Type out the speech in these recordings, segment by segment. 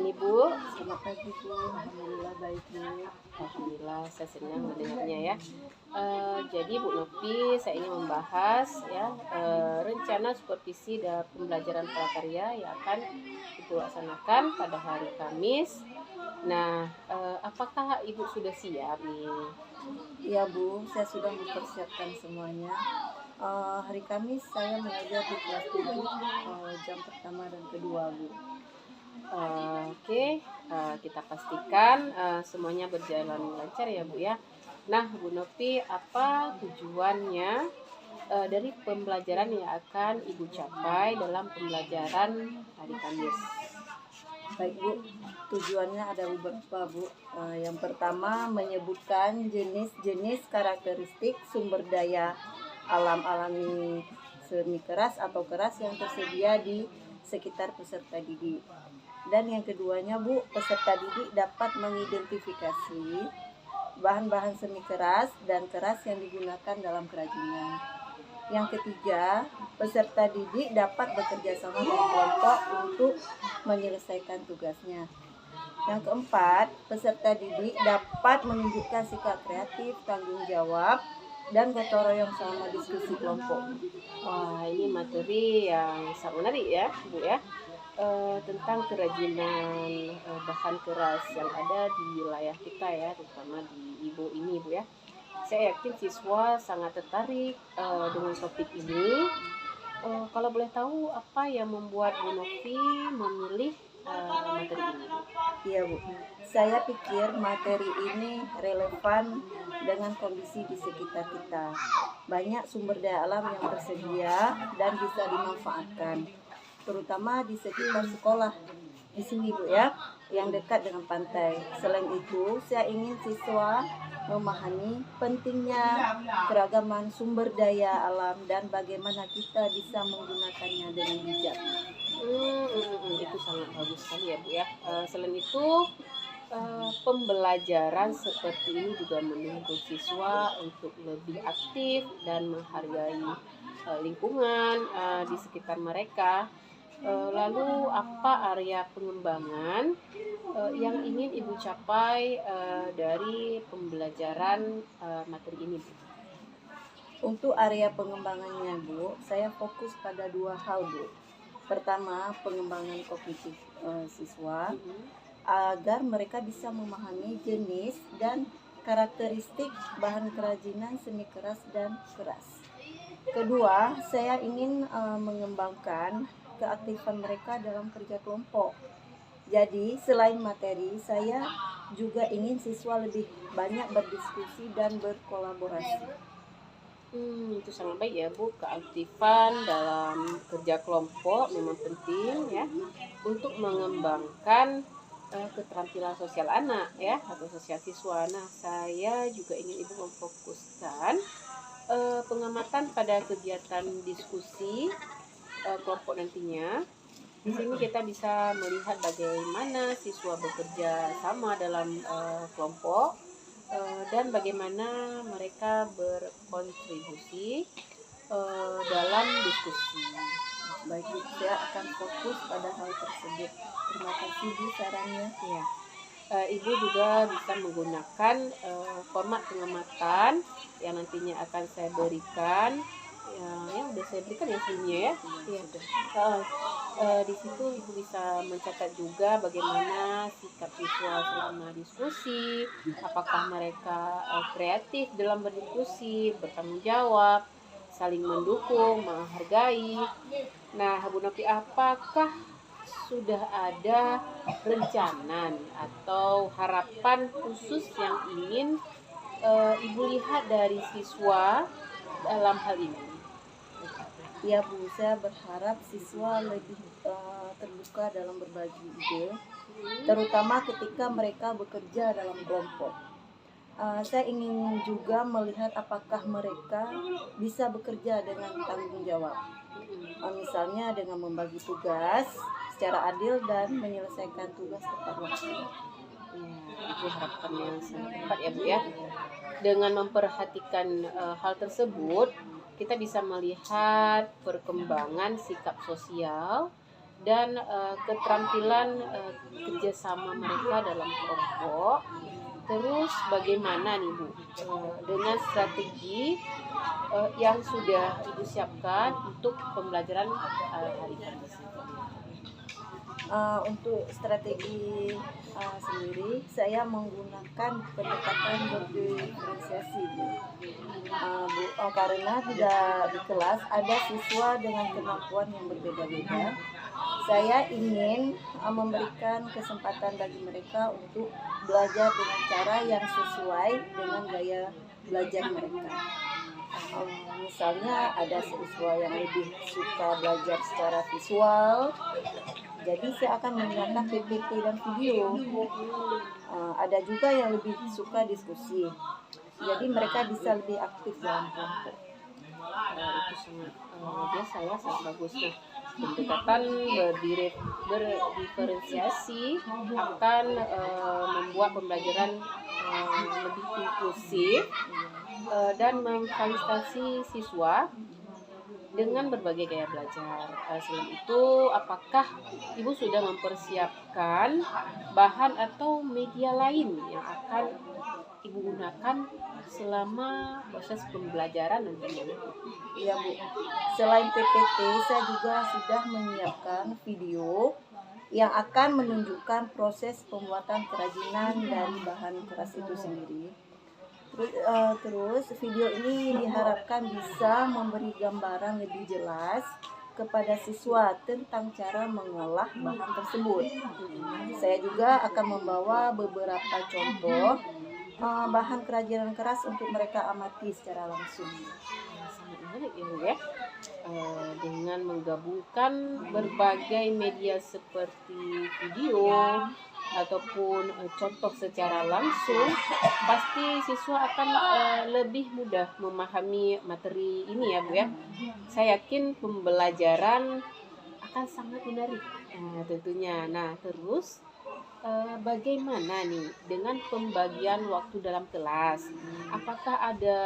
ini Bu? Selamat pagi Bu, Alhamdulillah baik Bu. Alhamdulillah, saya senang mendengarnya ya. Jadi Bu Novi, saya ingin membahas ya rencana supervisi dan pembelajaran prakarya yang akan Ibu laksanakan pada hari Kamis. Nah, apakah Ibu sudah siap nih? Iya Bu, saya sudah mempersiapkan semuanya. Hari Kamis saya mengajar di kelas 7 jam pertama dan kedua Bu. Oke, kita pastikan semuanya berjalan lancar ya Bu ya. Nah Bu Novi, apa tujuannya dari pembelajaran yang akan Ibu capai dalam pembelajaran hari Kamis? Baik Bu, tujuannya ada beberapa Bu. Yang pertama menyebutkan jenis-jenis karakteristik sumber daya alam alami semi keras atau keras yang tersedia di sekitar peserta didik. Dan yang keduanya Bu, peserta didik dapat mengidentifikasi bahan-bahan semi keras dan keras yang digunakan dalam kerajinan. Yang ketiga, peserta didik dapat bekerja sama dengan kelompok untuk menyelesaikan tugasnya. Yang keempat, peserta didik dapat menunjukkan sikap kreatif, tanggung jawab, dan gotong royong selama diskusi kelompok. Wah, ini materi yang sangat menarik ya Bu ya. Tentang kerajinan bahan keras yang ada di wilayah kita ya, terutama di Ibu ini Bu ya. Saya yakin siswa sangat tertarik dengan topik ini. Kalau boleh tahu apa yang membuat Bu Novi memilih materi ini Bu? Iya Bu, saya pikir materi ini relevan dengan kondisi di sekitar kita. Banyak sumber daya alam yang tersedia dan bisa dimanfaatkan, terutama di sekitar sekolah di sini Bu ya, yang dekat dengan pantai. Selain itu, saya ingin siswa memahami pentingnya keragaman sumber daya alam dan bagaimana kita bisa menggunakannya dengan bijak. Itu sangat bagus sekali ya Bu ya. Selain itu pembelajaran seperti ini juga menuntut siswa untuk lebih aktif dan menghargai lingkungan di sekitar mereka. Lalu apa area pengembangan yang ingin Ibu capai dari pembelajaran materi ini Bu? Untuk area pengembangannya Bu, saya fokus pada dua hal Bu. Pertama, pengembangan kognitif siswa agar mereka bisa memahami jenis dan karakteristik bahan kerajinan semi keras dan keras. Kedua, saya ingin mengembangkan keaktifan mereka dalam kerja kelompok. Jadi, selain materi, saya juga ingin siswa lebih banyak berdiskusi dan berkolaborasi. Itu sangat baik ya Bu, keaktifan dalam kerja kelompok memang penting ya untuk mengembangkan keterampilan sosial anak ya atau sosial siswa. Nah, saya juga ingin Ibu memfokuskan pengamatan pada kegiatan diskusi kelompok nantinya. Di sini kita bisa melihat bagaimana siswa bekerja sama dalam kelompok dan bagaimana mereka berkontribusi dalam diskusi. Baik, saya akan fokus pada hal tersebut. Terima kasih Bu sarannya. Ya. Ibu juga bisa menggunakan format pengamatan yang nantinya akan saya berikan. Ya udah saya berikan ya sebelumnya ya. Iya. Di situ Ibu bisa mencatat juga bagaimana sikap siswa selama diskusi, apakah mereka kreatif dalam berdiskusi, bertanggung jawab, saling mendukung, menghargai. Nah, Bu Novi, apakah sudah ada rencana atau harapan khusus yang ingin Ibu lihat dari siswa dalam hal ini? Ya Bu, saya berharap siswa lebih terbuka dalam berbagi ide, terutama ketika mereka bekerja dalam kelompok. Saya ingin juga melihat apakah mereka bisa bekerja dengan tanggung jawab. Misalnya dengan membagi tugas secara adil dan menyelesaikan tugas tepat waktu. Itu harapan yang sangat tepat ya Bu ya. Dengan memperhatikan hal tersebut, kita bisa melihat perkembangan sikap sosial dan keterampilan kerjasama mereka dalam kelompok. Terus bagaimana nih Bu dengan strategi yang sudah Ibu siapkan untuk pembelajaran hari Kamis? Untuk strategi sendiri, saya menggunakan pendekatan berdiferensiasi, Bu. Karena tidak di kelas ada siswa dengan kemampuan yang berbeda-beda. Saya ingin memberikan kesempatan bagi mereka untuk belajar dengan cara yang sesuai dengan gaya belajar mereka. Misalnya ada siswa yang lebih suka belajar secara visual, jadi saya akan menggunakan PPT dan video. Ada juga yang lebih suka diskusi, jadi mereka bisa lebih aktif dalam kelompok. Itu sangat biasa ya, sangat bagus. Nah, pendekatan berdiferensiasi akan membuat pembelajaran lebih inklusif dan memfasilitasi siswa dengan berbagai gaya belajar. Selain itu, apakah Ibu sudah mempersiapkan bahan atau media lain yang akan Ibu gunakan selama proses pembelajaran nantinya? Iya, Bu. Selain PPT, saya juga sudah menyiapkan video yang akan menunjukkan proses pembuatan kerajinan dari bahan keras itu sendiri. Terus video ini diharapkan bisa memberi gambaran lebih jelas kepada siswa tentang cara mengolah bahan tersebut. Saya juga akan membawa beberapa contoh bahan kerajinan keras untuk mereka amati secara langsung. Sangat menarik ya Bu ya. Dengan menggabungkan berbagai media seperti video ataupun contoh secara langsung, pasti siswa akan lebih mudah memahami materi ini ya Bu ya. Saya yakin pembelajaran akan sangat menarik tentunya. Nah, terus bagaimana nih dengan pembagian waktu dalam kelas? Apakah ada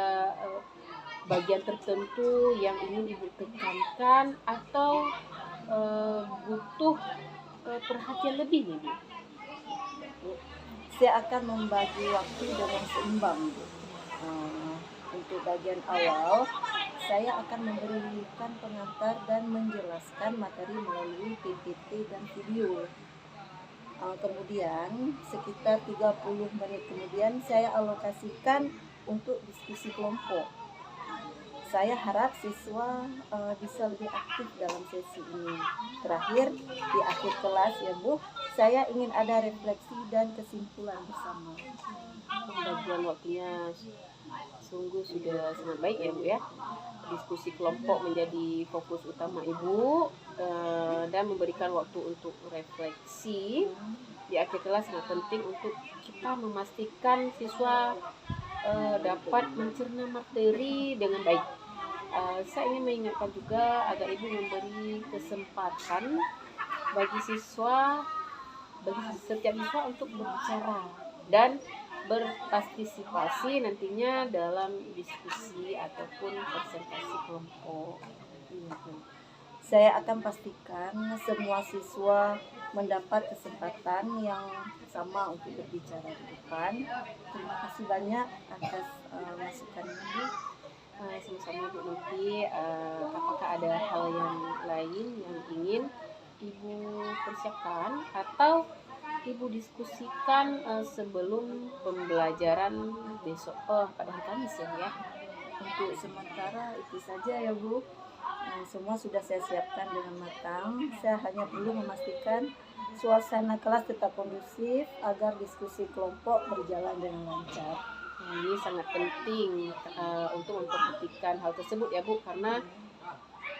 bagian tertentu yang ingin Ibu tekankan atau butuh perhatian lebih nih Bu? Saya akan membagi waktu dengan seimbang, Bu. Untuk bagian awal, saya akan memberikan pengantar dan menjelaskan materi melalui PPT dan video. Kemudian sekitar 30 menit kemudian saya alokasikan untuk diskusi kelompok. Saya harap siswa bisa lebih aktif dalam sesi ini. Terakhir, di akhir kelas ya Bu, saya ingin ada refleksi dan kesimpulan bersama. Pembagian waktunya sungguh sudah sangat baik ya Bu ya. Diskusi kelompok menjadi fokus utama Ibu dan memberikan waktu untuk refleksi di akhir kelas sangat penting untuk kita memastikan siswa dapat mencerna materi dengan baik. Saya ingin mengingatkan juga agar Ibu memberi kesempatan bagi setiap siswa untuk berbicara dan berpartisipasi nantinya dalam diskusi ataupun presentasi kelompok. Saya akan pastikan semua siswa mendapat kesempatan yang sama untuk berbicara di depan. Terima kasih banyak atas masukannya. Sama-sama Bu Novi. Apakah ada hal yang lain yang ingin Ibu persiapkan atau Ibu diskusikan sebelum pembelajaran besok pada hari Kamis ya? Untuk sementara itu saja ya Bu. Semua sudah saya siapkan dengan matang. Saya hanya perlu memastikan suasana kelas tetap kondusif agar diskusi kelompok berjalan dengan lancar. Ini sangat penting untuk memperhatikan hal tersebut ya Bu, karena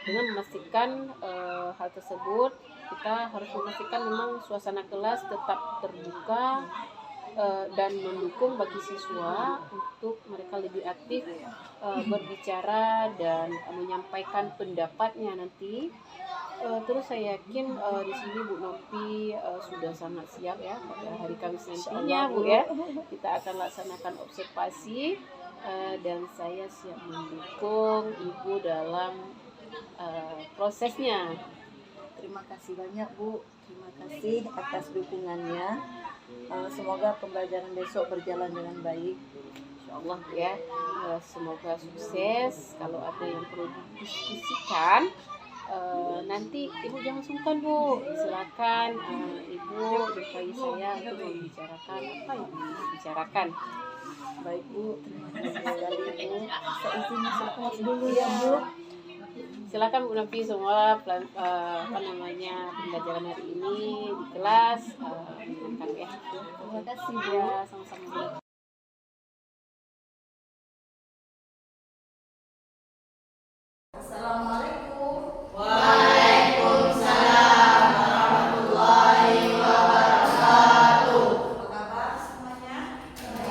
dengan memastikan hal tersebut kita harus memastikan memang suasana kelas tetap terbuka dan mendukung bagi siswa untuk mereka lebih aktif berbicara dan menyampaikan pendapatnya nanti. Terus saya yakin di sini Bu Novi sudah sangat siap ya pada hari Kamis nantinya Bu ya. Kita akan laksanakan observasi dan saya siap mendukung Ibu dalam prosesnya. Terima kasih banyak Bu, terima kasih atas dukungannya. Semoga pembelajaran besok berjalan dengan baik. Insyaallah ya. Semoga sukses. Kalau ada yang perlu didiskusikan, nanti Ibu jangan sungkan Bu, silakan Ibu jumpai saya untuk membicarakan apa yang dibicarakan. Baik Bu, terima kasih sekali Bu. Saya izin masuk kelas dulu ya Bu. Silakan Bu Nafi, semua pembelajaran hari ini di kelas menyenangkan ya. Terima kasih Bu. Ya, sama-sama Bu. Assalamualaikum. Waalaikumsalam warahmatullahi wabarakatuh. Apa kabar semuanya?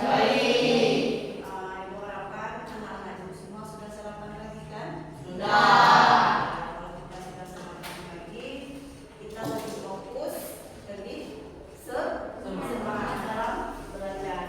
Baik. Ibu harapkan anak-anak ibu semua sudah sarapan pagi kan? Sudah. Kalau kita sudah sarapan pagi, kita lebih fokus, lebih semangat dalam belajar.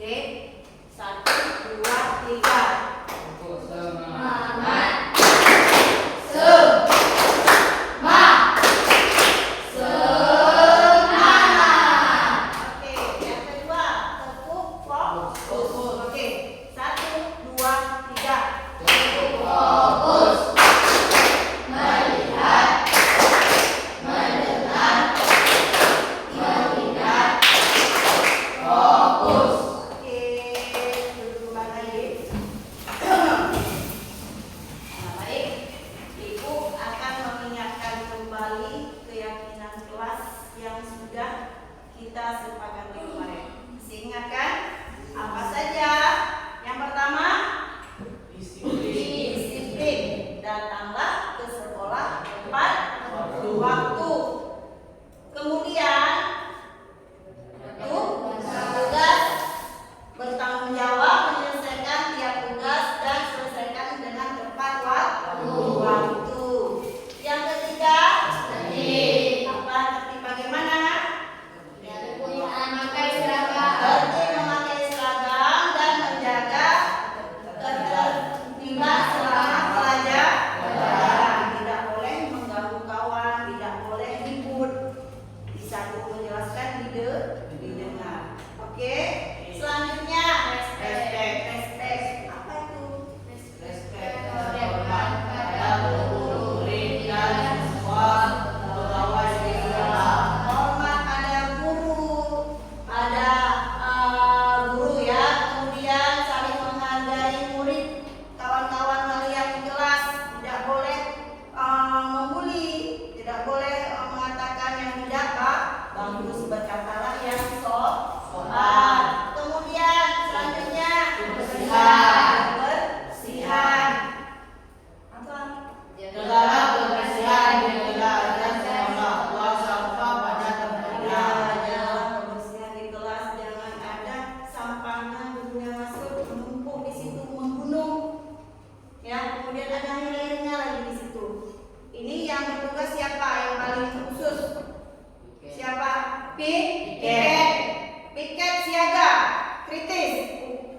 Oke, 1, 2, 3. Semangat. Oke, yang kedua, tepuk fokus. Oke, 1, 2, 3. Fokus. Melihat. Mendengar. Mengingat. Fokus. Oke, duduk kembali. Nah, baik. Ibu akan mengingatkan kembali keyakinan kelas yang sudah kita sepakati kemarin. Masih ingat kan? Apa saja? Yang pertama, disiplin. Datanglah ke sekolah tepat waktu. Kemudian, tugas bertanggung jawab menyelesaikan tiap tugas dan selesaikan dengan tepat waktu. Yang ketiga, apa tertib bagaimana? Tertib memakai seragam dan menjaga ketertiban selama pelajaran. Tidak boleh mengganggu kawan, tidak boleh ribut. Bisa menjelaskan didengar. Oke. Selanjutnya, respect. Apa itu? Respect. Hormat pada guru, murid dan semua pegawai di sekolah. Hormat pada guru, ada guru ya. Kemudian saling menghargai murid, kawan-kawan kalian di kelas. Tidak boleh membuli, tidak boleh mengatakan yang tidak bagus, berkatalah yang sopan. Kemudian selanjutnya bersihan. Apa? Jagalah kebersihan di kelas dan sekolah. Buang sampah pada tempatnya. Jangan kebersihan di kelas, jangan ada sampahnya gurunya masuk menumpuk di situ membunuh. Ya, kemudian ada air-airnya lagi di situ. Ini yang bertugas siapa? Yang paling khusus. Siapa? Piket siaga, kritis.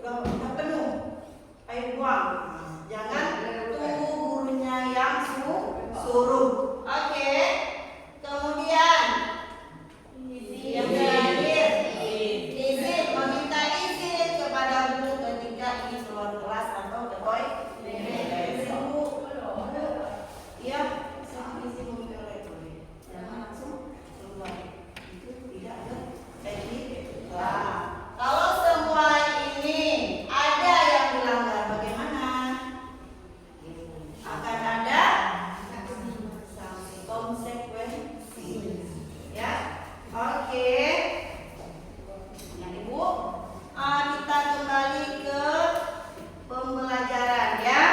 Udah penuh. Ayo buang. Jangan tunggu gurunya yang suruh. Oke. Kemudian yang terakhir, izin, meminta izin kepada guru ketika ingin keluar kelas atau ke toilet. Iya, saya izin mau ke toilet. Jangan langsung keluar. Itu tidak ada etik. Nah, kalau semua ini ada yang dilanggar, bagaimana? Akan ada sanksi konsekuensi. Ya, oke. Yang Ibu, kita kembali ke pembelajaran ya.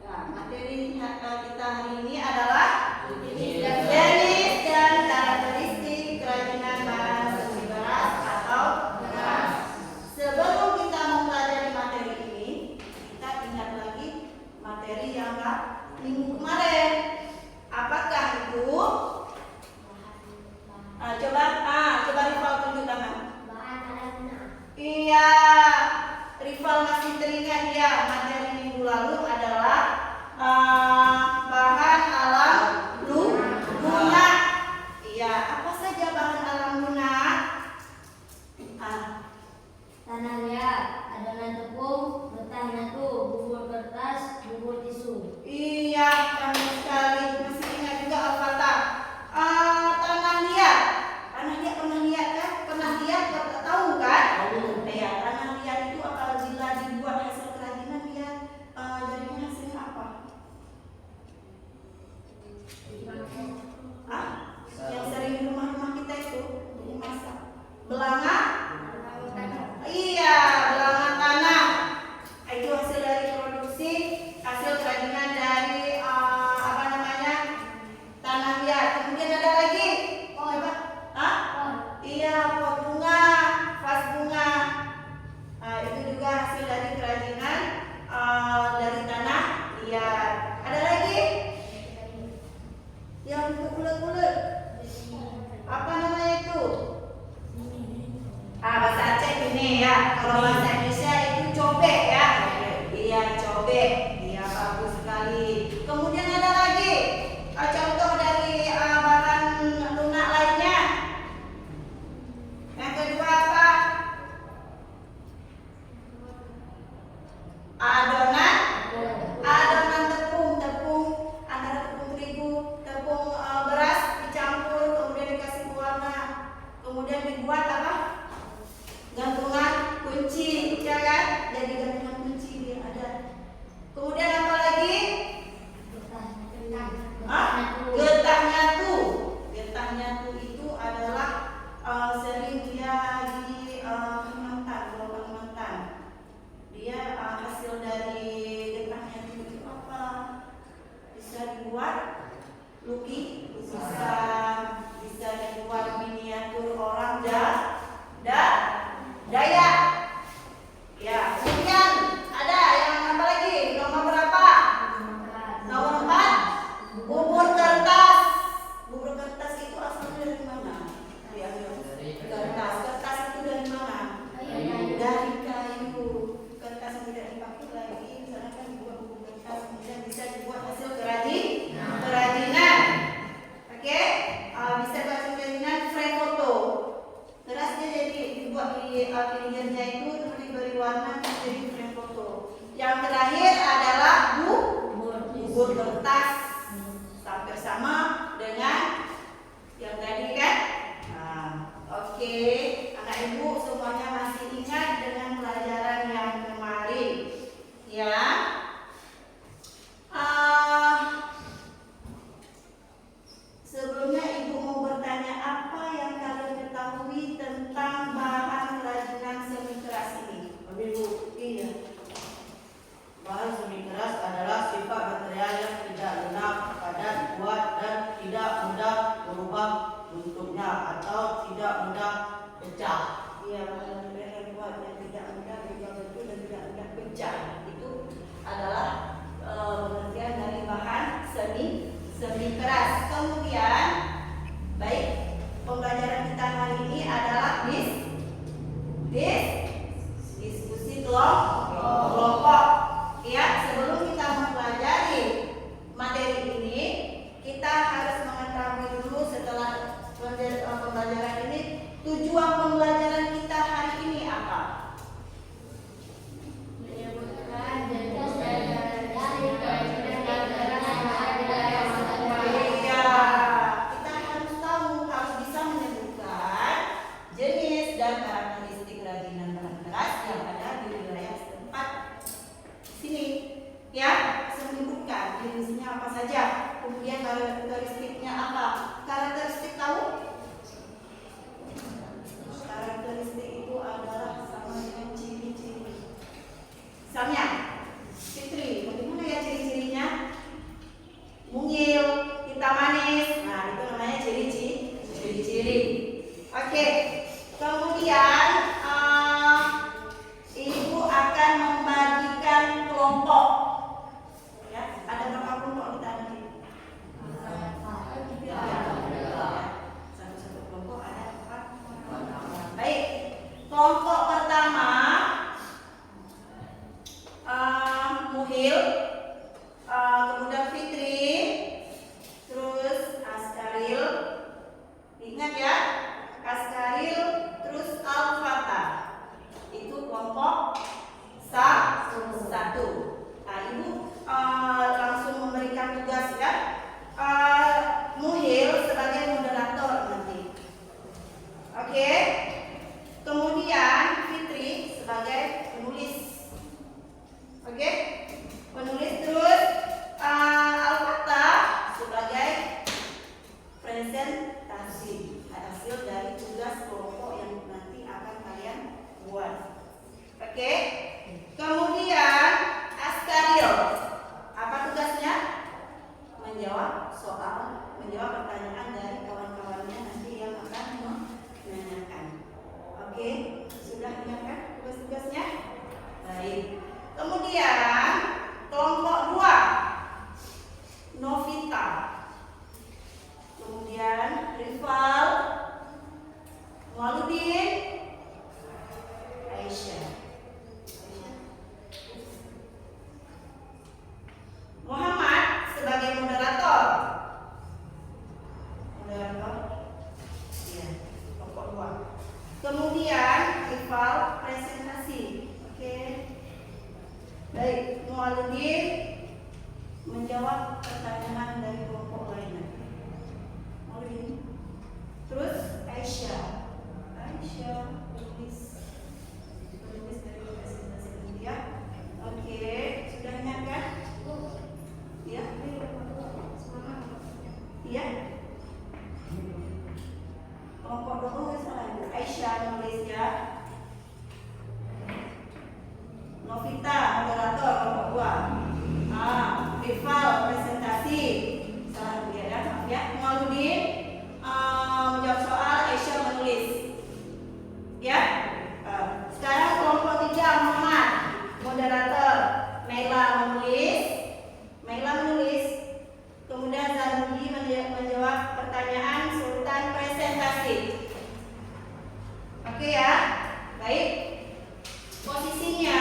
Nah, materi kita hari ini adalah jenis dan karakteristik kerajinan bahan seni beras atau beras. Sebelum kita mempelajari materi ini, kita ingat lagi materi yang minggu kemarin. Apakah itu? Coba Rival tunjuk tangan. Iya, Rival masih teringat ya, materi minggu lalu adalah bahan alam lunak. Iya, apa saja bahan alam lunak? Tanah liat, adonan tepung, getah nyatu, bubur kertas, bubur tisu. Iya, benar sekali. Masih ingat juga Al-Fatah. Tanah liat pernah lihat kan? Pernah lihat? Tahu kan? Ya, tanah liat itu apabila dibuat hasil kerajinan dia jadinya hasilnya apa? Yang sering di rumah-rumah kita itu dimasak. Belanga? Iya, belanga tanah. Itu hasil dari produksi, hasil kerajinan dari Yang terakhir adalah bubur kertas. Hampir sama dengan yang tadi kan? Nah, oke. Anak ibu semuanya masih ingat dengan pelajaran yang kemarin, ya? Sebelumnya ibu mau bertanya apa yang kalian ketahui tentang bahan kerajinan semi keras ini? Ibu, Iya. bahan semi keras adalah sifat material yang tidak lunak, padat, kuat, dan tidak mudah berubah bentuknya atau tidak mudah pecah. Iya, bahan material yang kuat yang tidak mudah berubah bentuk dan tidak mudah pecah. Itu adalah pengertian dari bahan semi keras. Kemudian, baik, pembelajaran kita hari ini adalah diskusi kelompok. Ya, sebelum kita mempelajari materi ini, kita harus mengetahui dulu setelah pembelajaran ini tujuan pembelajaran kita hari ini apa? Menyebutkan jenis dan dari Iya, kita harus tahu, harus bisa menyebutkan jenis dan karakteristik kerajinan bahan keras yang ada di wilayah setempat sini. Ya, menyebutkan jenisnya apa saja, kemudian karakteristiknya apa. Karakteristik tahu? Karakteristik itu adalah sama dengan ciri-ciri. Misalnya, Fitri, bagaimana ya ciri-cirinya? Mungil, hitam manis. Nah, itu namanya ciri-ciri. Oke. Kemudian ibu akan membagikan kelompok. Ya, ada berapa kelompok kita nanti? Satu-satu kelompok ada 4. Baik. Kelompok pertama Muhil, kemudian Fitri, terus Askaril. Ingat ya, Askaril, terus Al-Fatah. Itu kelompok satu. Nah, ibu langsung memberikan tugas ya. Muhil sebagai moderator nanti. Oke. Kemudian Fitri sebagai penulis. Oke. Penulis, terus Al-Fatah sebagai presentasi hasil dari tugas kelompok yang nanti akan kalian buat. Oke. Kemudian Askaril, apa tugasnya? Menjawab pertanyaan dari kawan-kawannya nanti yang akan menanyakan. Oke, sudah ingat kan tugas-tugasnya? Baik. Kemudian kelompok 2 Novita, kemudian Rival, Waludin, Aisyah. Muhammad sebagai moderator. Iya, kelompok 2. Kemudian Rival presentasi. Oke. Baik, Mualudin menjawab pertanyaan dari kelompok lainnya. Mualudin. Terus Aisyah penulis dari presentasi ini ya. Oke, sudah ingat kan? Ya. Iya. Kelompok 2 salah. Aisyah menulis ya. Novita moderator kelompok 2. Rival presentasi. Salah dia ya, maaf ya. Mualudin menjawab soal, Aisyah menulis. Ya. Sekarang kelompok 3 Muhammad moderator. Naila menulis. Kemudian Zarudi menjawab pertanyaan, Sultan presentasi. Oke ya. Baik. Posisinya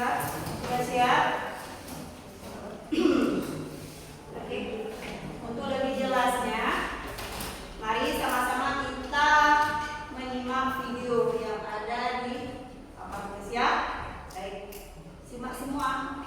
Ya, sudah siap? Oke. Untuk lebih jelasnya, mari sama-sama kita menyimak video yang ada di papan tulis ya. Baik, simak semua.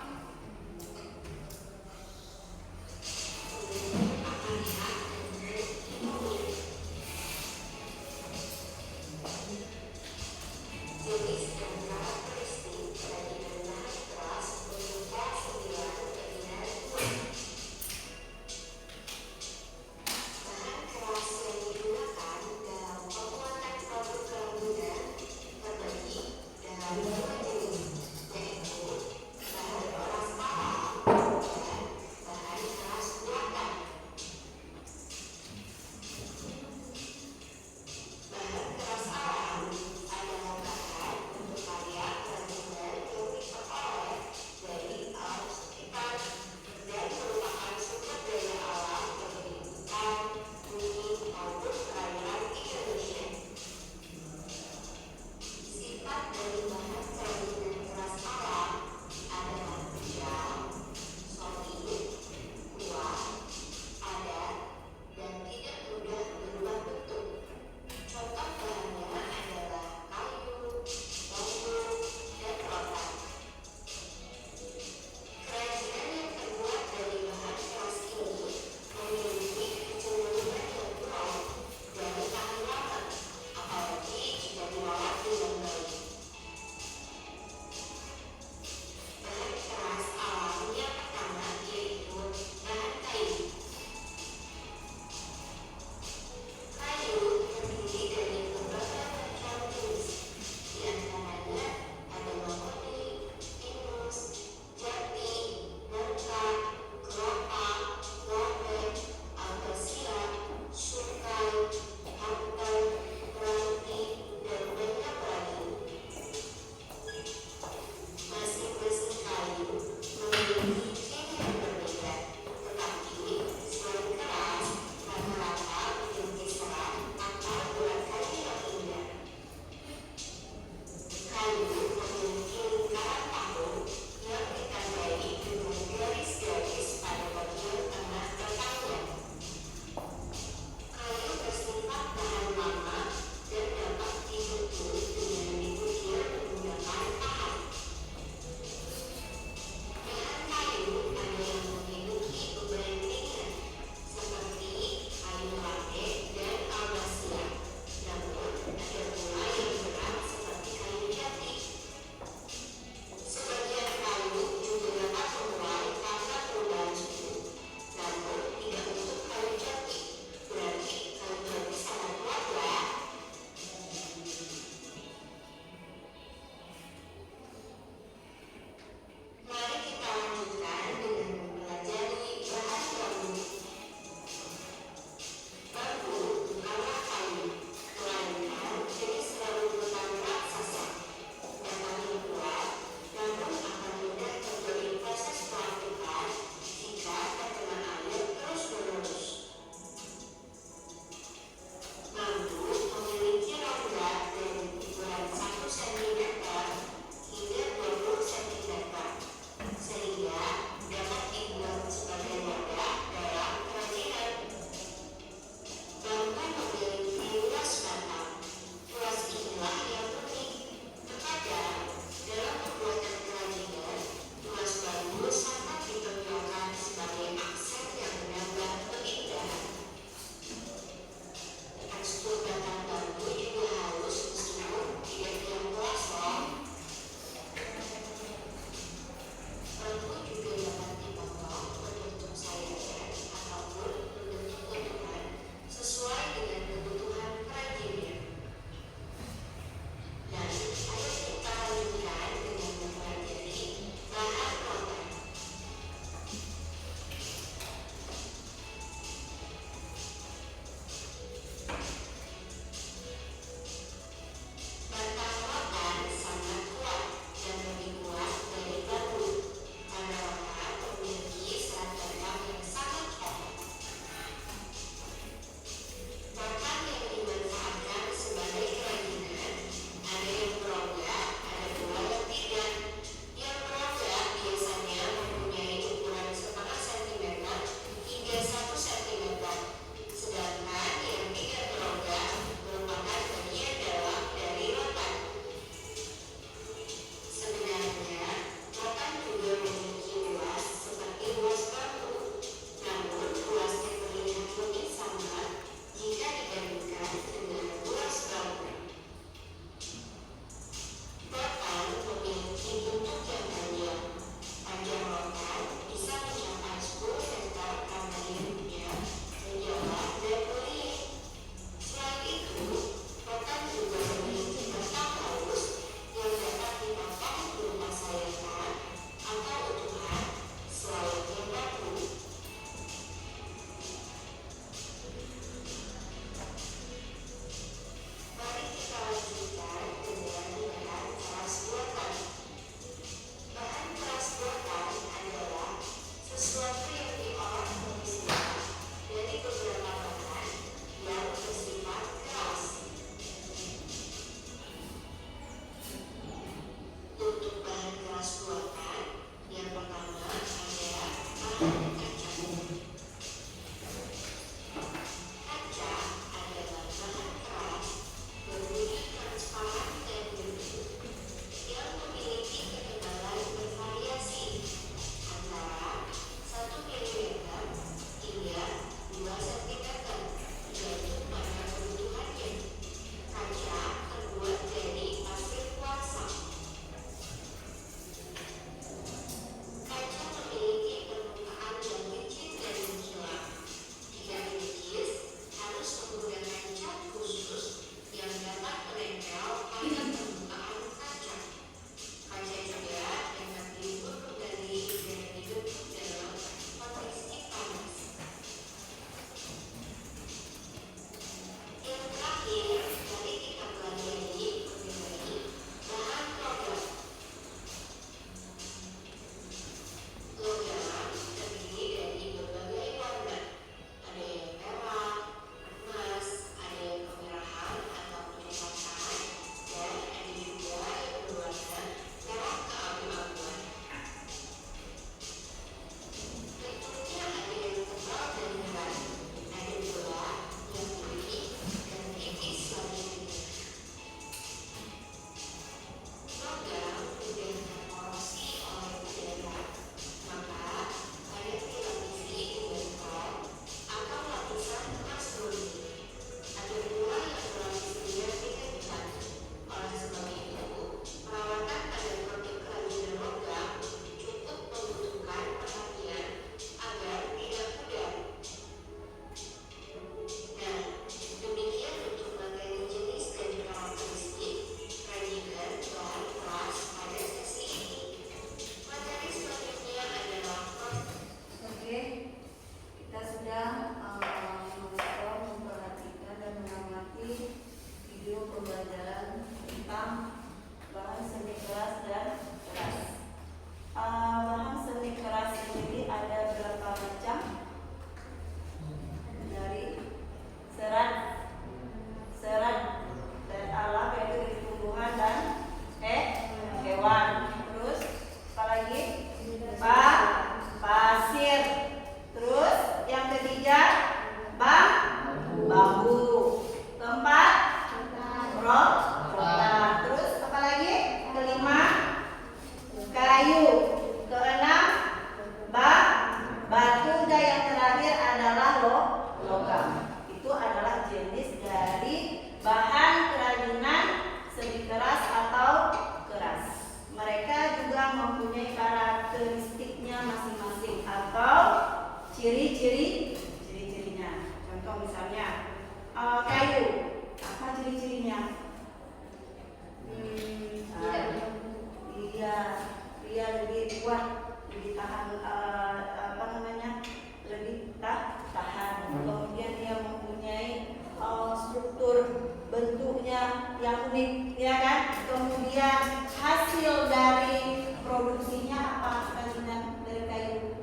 Kemudian hasil dari produksinya apa? Kerajinan dari kayu,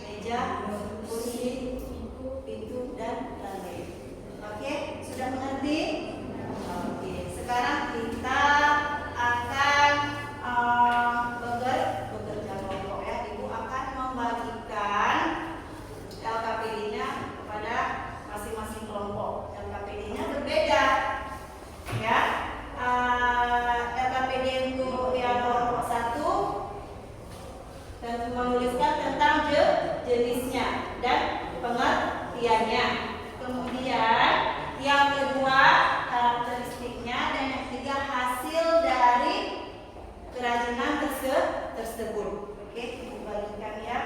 meja, kursi, pintu dan lain-lain. Oke, sudah mengerti? Oke, sekarang kita akan bekerja kelompok ya. Ibu akan membagikan LKPD-nya kepada masing-masing kelompok. LKPD-nya berbeda, ya. LKPD untuk yang kelompok 1 dan menuliskan tentang jenisnya dan pengertiannya. Kemudian yang kedua karakteristiknya dan yang ketiga hasil dari kerajinan tersebut. Oke, ibu bagikan ya.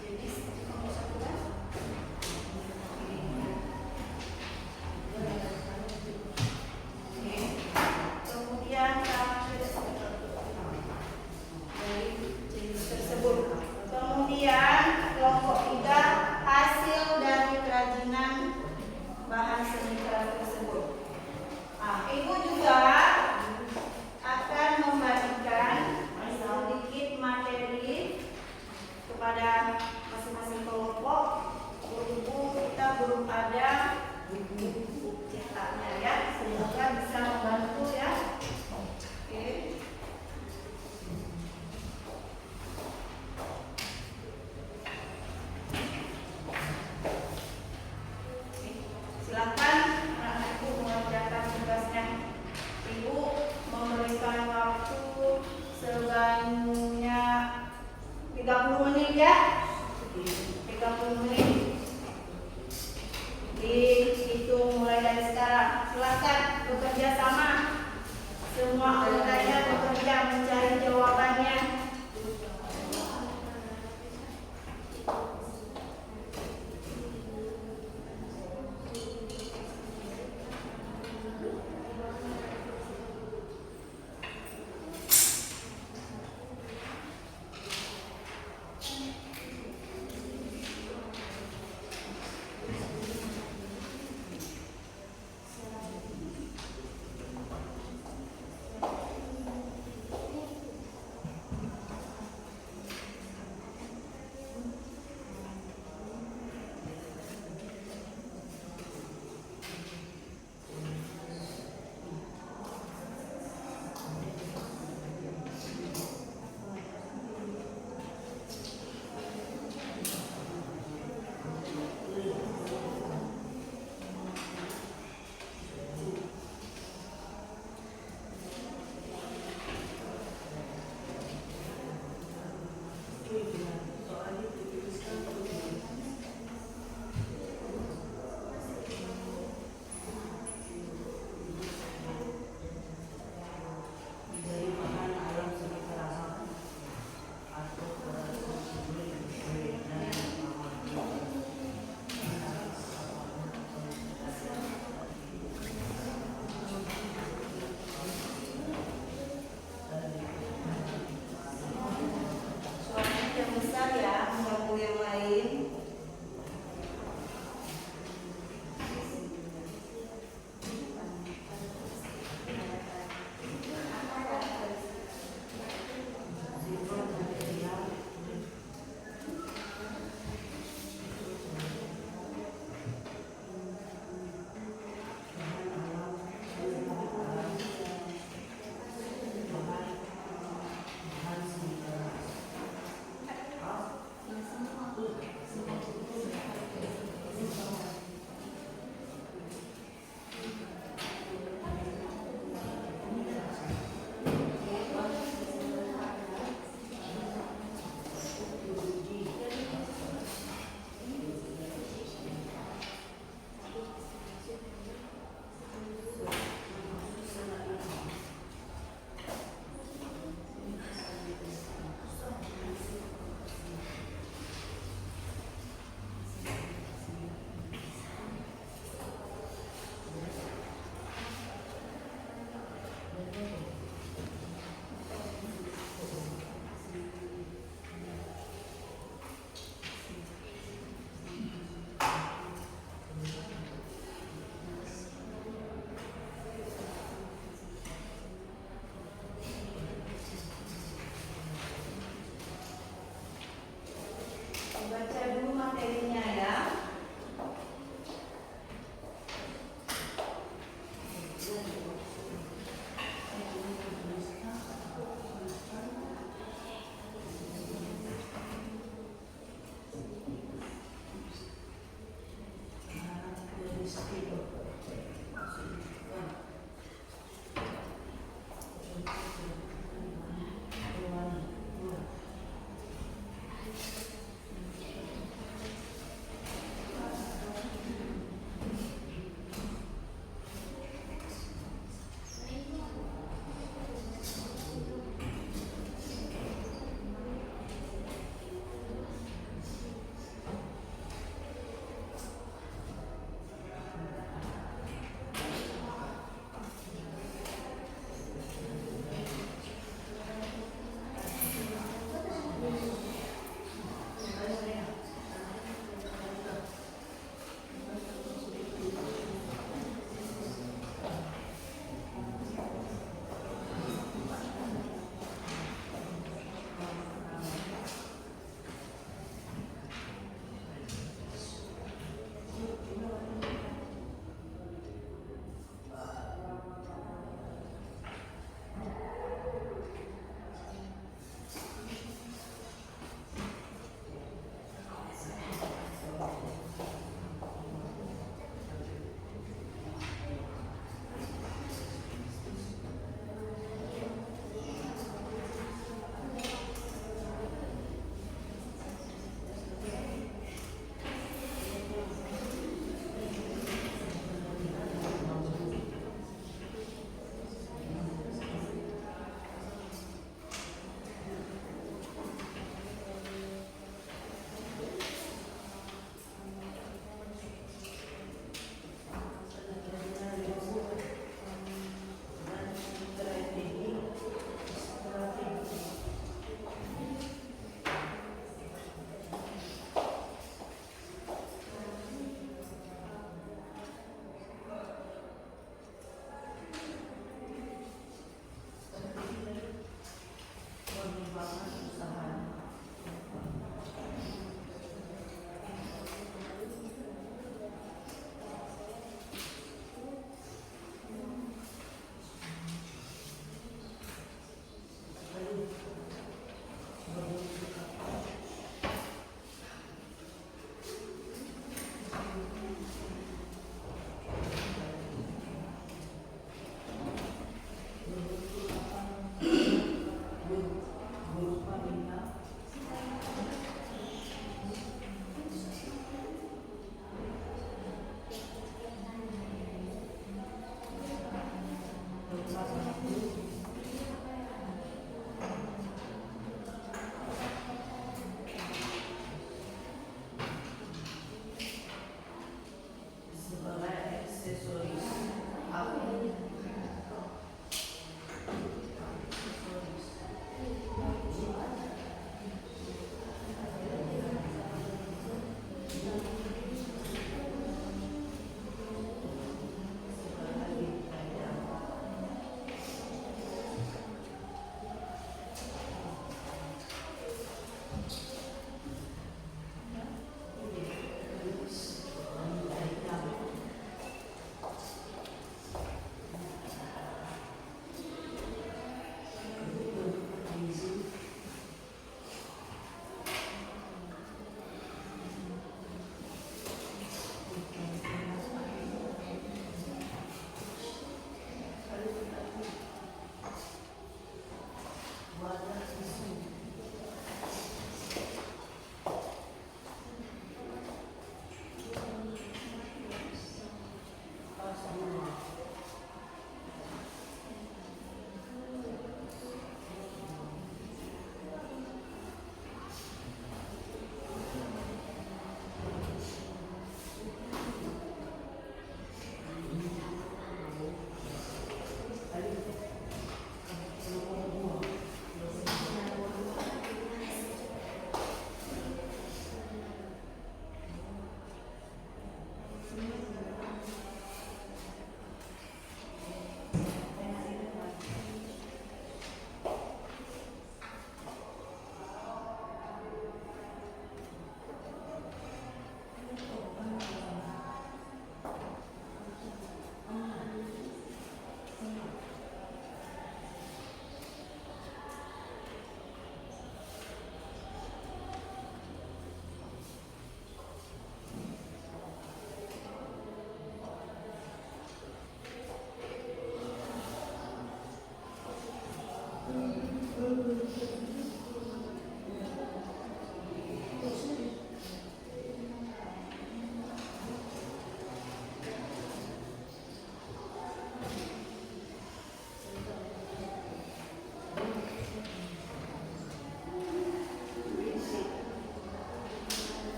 Jenis nomor 1 kan? Oke. Kemudian karakteristik dari jenis tersebut. Kemudian kelompok 3 hasil dari kerajinan bahan seni keras tersebut. Ibu juga akan membagikan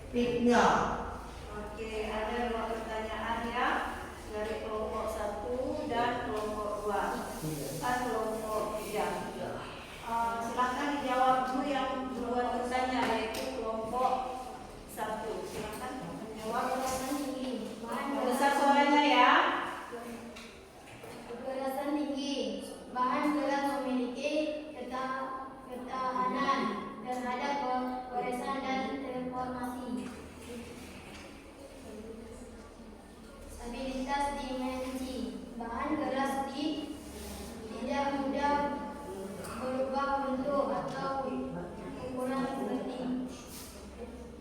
Fitnya. Oke, ada 2 pertanyaan ya dari kelompok 1 dan kelompok 2. Kelompok 3. Silakan dijawab dulu yang duluan bertanya, yaitu kelompok 1. Silakan menjawab. Besar suaranya ya. Kekerasan tinggi. Bahan gelas memiliki ketahanan terhadap goresan dan deformasi. Stabilitas dimensi. Bahan gelas tidak mudah berubah bentuk atau ukuran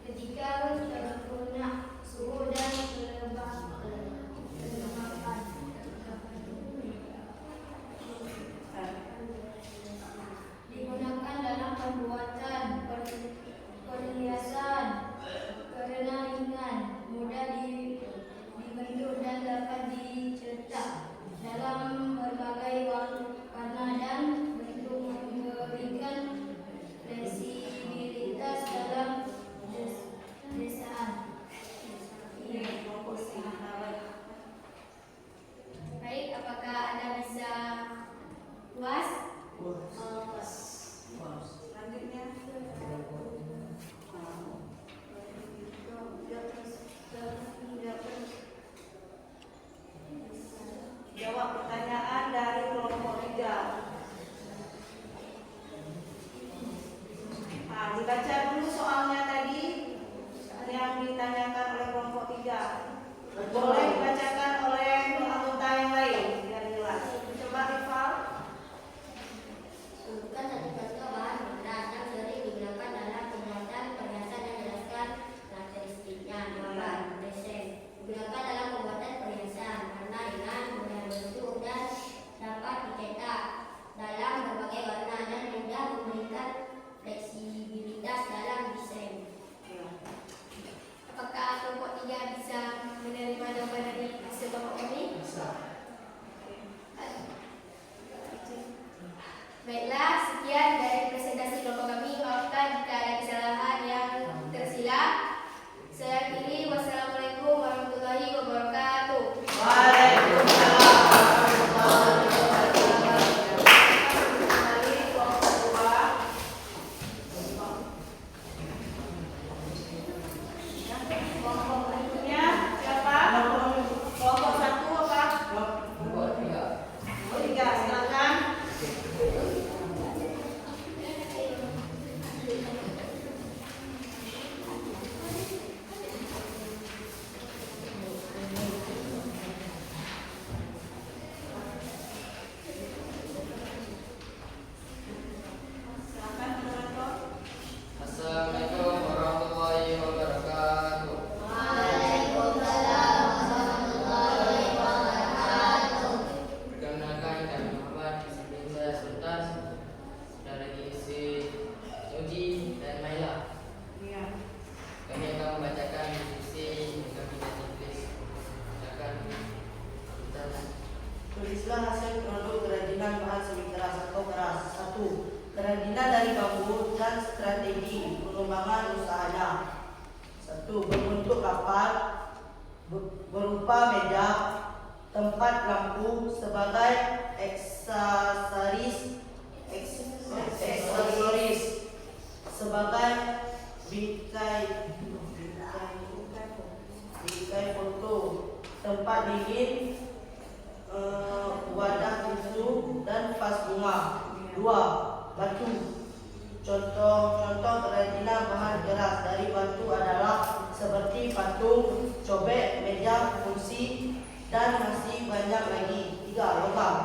ketika terkena suhu dan kelembapan. Digunakan dalam pembuatan perhiasan karena ringan, mudah dibentuk dan dapat dicetak dalam berbagai warna dan bentuk, memberikan fleksibilitas dalam desaan. Baik, apakah Anda bisa puas? Selanjutnya jawab pertanyaan dari kelompok 3. Dibaca dulu soalnya tadi yang ditanyakan oleh kelompok 3. Boleh dibacakan oleh anggota yang lain biar jelas. Coba Rival. Bukan satu contoh bahan beras yang sering digunakan dalam pembuatan perhiasan dan jelaskan karakteristiknya. Gambar resin digunakan dalam pembuatan perhiasan karena ringan, mudah bentuk dan dapat dicetak dalam berbagai warna dan mudah memberikan fleksibilitas dalam desain. Apakah kelompok 3 bisa menerima jawaban dari hasil kelompok kami? Bisa. Baiklah, sekian dari presentasi kelompok kami. Maafkan jika ada kesalahan yang tersilap. Saya akhiri. Wassalamualaikum warahmatullahi wabarakatuh. Waalaikumsalam warahmatullahi wabarakatuh. Dari kelompok 2. Kelompok berikutnya siapa? Kelompok 1 apa? Kelompok 3. Silakan. Silakan moderator. Assalamualaikum warahmatullahi wabarakatuh. Waalaikumsalam warahmatullahi wabarakatuh. Perkenalkan, kami Muhammad, disiplin saya Sultan, dan lagi isi Uji dan Maila. Iya. Kami akan membacakan diskusi yang kami dan tulis. Silakan Sultan. Tulislah hasil produk kerajinan bahan semi keras atau keras. 1. Kerajinan dari bambu dan strategi pengembangan usahanya. 1. Berbentuk kapal berupa meja, tempat lampu sebagai aksesoris sebagai bingkai foto, tempat dingin, wadah tisu dan vas bunga. 2. Batu. Contoh kerajinan bahan keras dari batu adalah seperti patung, cobek, meja, kursi, dan masih banyak lagi. 3. Logam.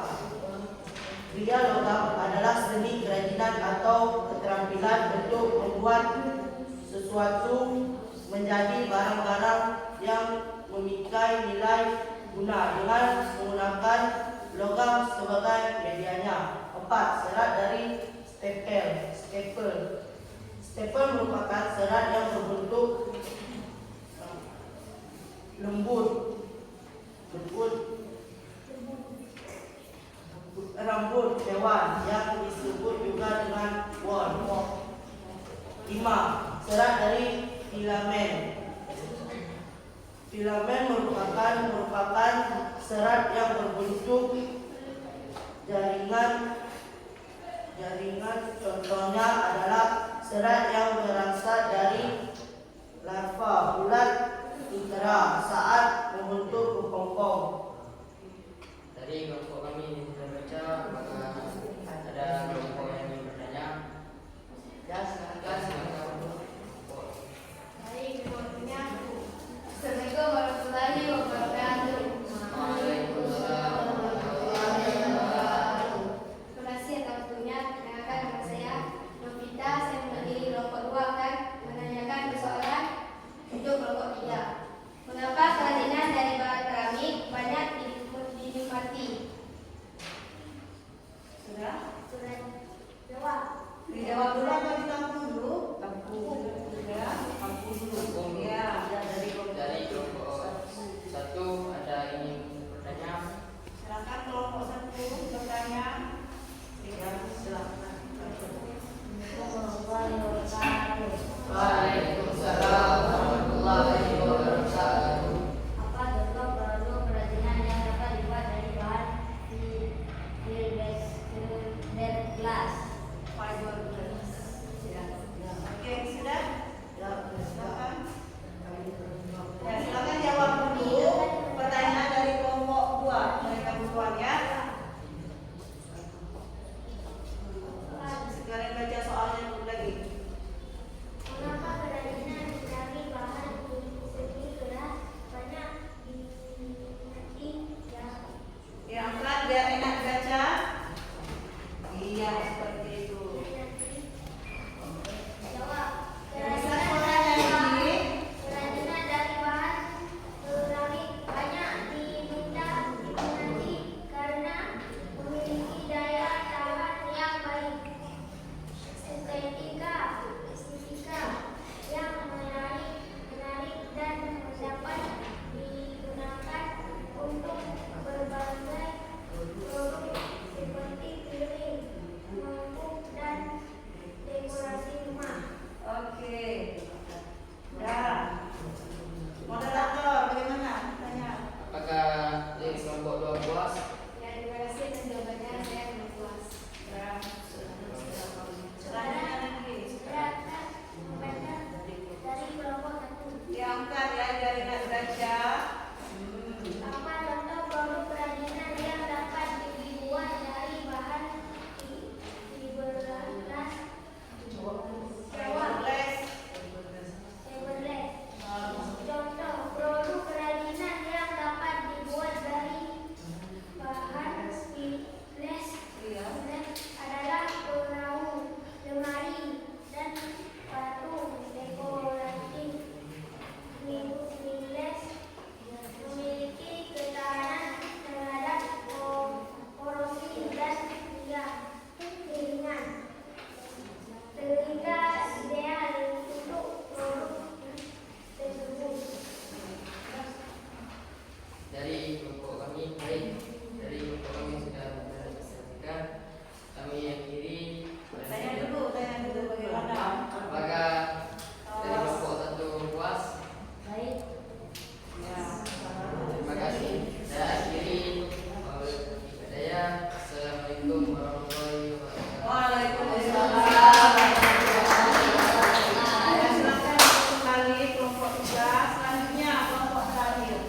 Kria logam adalah seni kerajinan atau keterampilan untuk membuat sesuatu menjadi barang-barang yang memiliki nilai guna dengan menggunakan logam sebagai medianya. 4. Serat dari stapel. Stapel merupakan serat yang berbentuk lembut, rambut hewan yang disebut juga dengan wool. 5. Serat dari Filamen. Filamen merupakan serat yang berbentuk jaringan. Contohnya adalah serat yang berasal dari larva ulat sutera saat membentuk kepompong. Dari kelompok kami yang sudah baca, apakah ada kelompok yang ingin bertanya? Baik, waktunya. Assalamualaikum warahmatullahi wabarakatuh. Waalaikumsalam warahmatullahi wabarakatuh. Terima kasih atas waktunya. Perkenalkan nama saya Novita. Saya menghadiri kelompok 2 akan menanyakan persoalan untuk kelompok 3. Mengapa kerajinan dari bahan keramik banyak dinikmati? Sudah? Sudah jawab. Dijawab dulu atau ditampung dulu? Ya, tampung dulu. Ya. Dari kelompok 1 ada ingin bertanya? Silakan kelompok 1 bertanya. Ya, silakan. Waalaikumsalam warahmatullahi wabarakatuh. Apa contoh produk kerajinan yang dapat dibuat dari bahan fiberglass? Oke, sudah? Silakan. Ya, silakan jawab dulu pertanyaan dari kelompok 2. Mereka duluan ya. Sekarang baca soalnya dulu lagi. Mengapa kerajinan dari bahan fiberglass banyak diminati? Ya, angkat biar enak baca. Iya, seperti itu. Jawab. Bisa suaranya lagi. Kerajinan dari bahan keramik banyak diminati karena memiliki daya tahan yang baik, estetika yang menarik dan dapat digunakan untuk berbagai produk seperti piring, mangkuk, dan dekorasi rumah. Oke. Dah. Moderator, bagaimana? Tanya. Apakah dari kelompok 2 puas? Ya, terima kasih atas jawabannya. Saya belum puas. Ya. Sekarang lagi. saya akan membaca dari kelompok 1. Diangkat ya, biar enak baca. Apa contoh produk kerajinan yang dapat dibuat dari bahan fiberglass? Jawab. Les. Fiberglass. Contoh produk kerajinan yang dapat dibuat dari bahan fiberglass Iya. adalah perahu, lemari, dan patung dekoratif. Fiberglass memiliki ketahanan terhadap korosi dan ringan, sehingga ideal untuk produk tersebut. Dari kelompok kami, baik. Dari kelompok kami sudah disampaikan. Kami yang kiri Tanya dulu bagaimana? apakah dari kelompok 1 puas? Baik. Ya. Terima kasih. Dan kiri saya. Assalamualaikum warahmatullahi wabarakatuh. Waalaikumsalam. Ya, silakan kembali kelompok 3. Selanjutnya kelompok terakhir.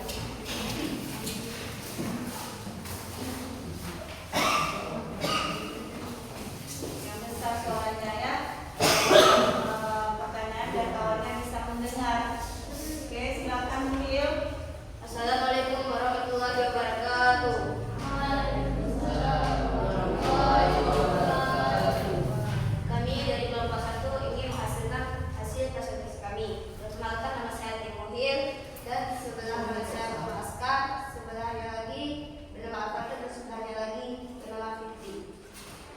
Yang besar suaranya ya. Pertanyaan dan kawannya bisa mendengar. Oke, silakan Mungil. Assalamualaikum warahmatullahi wabarakatuh. Kami dari kelompok 1 ingin menghasilkan hasil presentasi kami. Perkenalkan, nama saya Timohir, dan sebelah kanan saya Muhammad Askar, sebelahnya lagi bernama Al-Fatih, dan sebelahnya lagi bernama Fitri.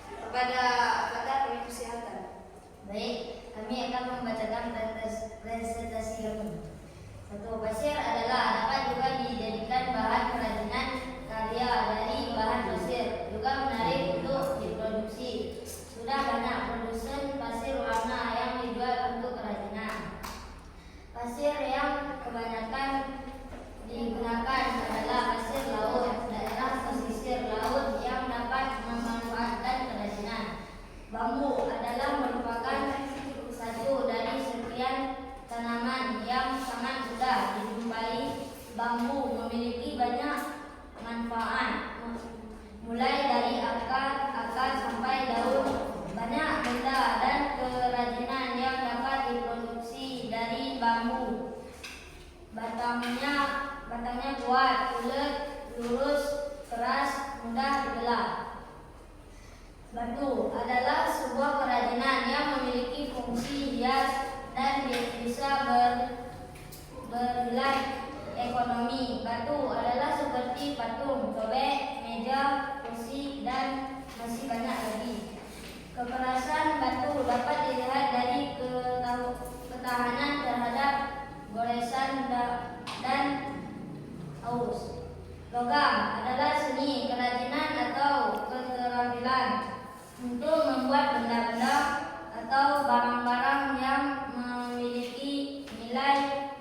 Kepada Al-Fatih kami persilakan. Baik, kami akan membacakan presentasi kami. 1. Pasir adalah dapat juga dijadikan bahan kerajinan karya dari bahan pasir, juga menarik untuk diproduksi. Sudah banyak produsen pasir warna yang dijual untuk kerajinan. bambu. Batangnya kuat, bulat, lurus, keras, mudah dibelah. Batu adalah sebuah kerajinan yang memiliki fungsi hias dan bisa bernilai ekonomi. Batu adalah seperti patung, cobek, meja, kursi, dan masih banyak lagi. Kekerasan batu dapat dilihat dari ketahanan terhadap goresan dan haus. Logam adalah seni, kerajinan atau keterampilan untuk membuat benda-benda atau barang-barang yang memiliki nilai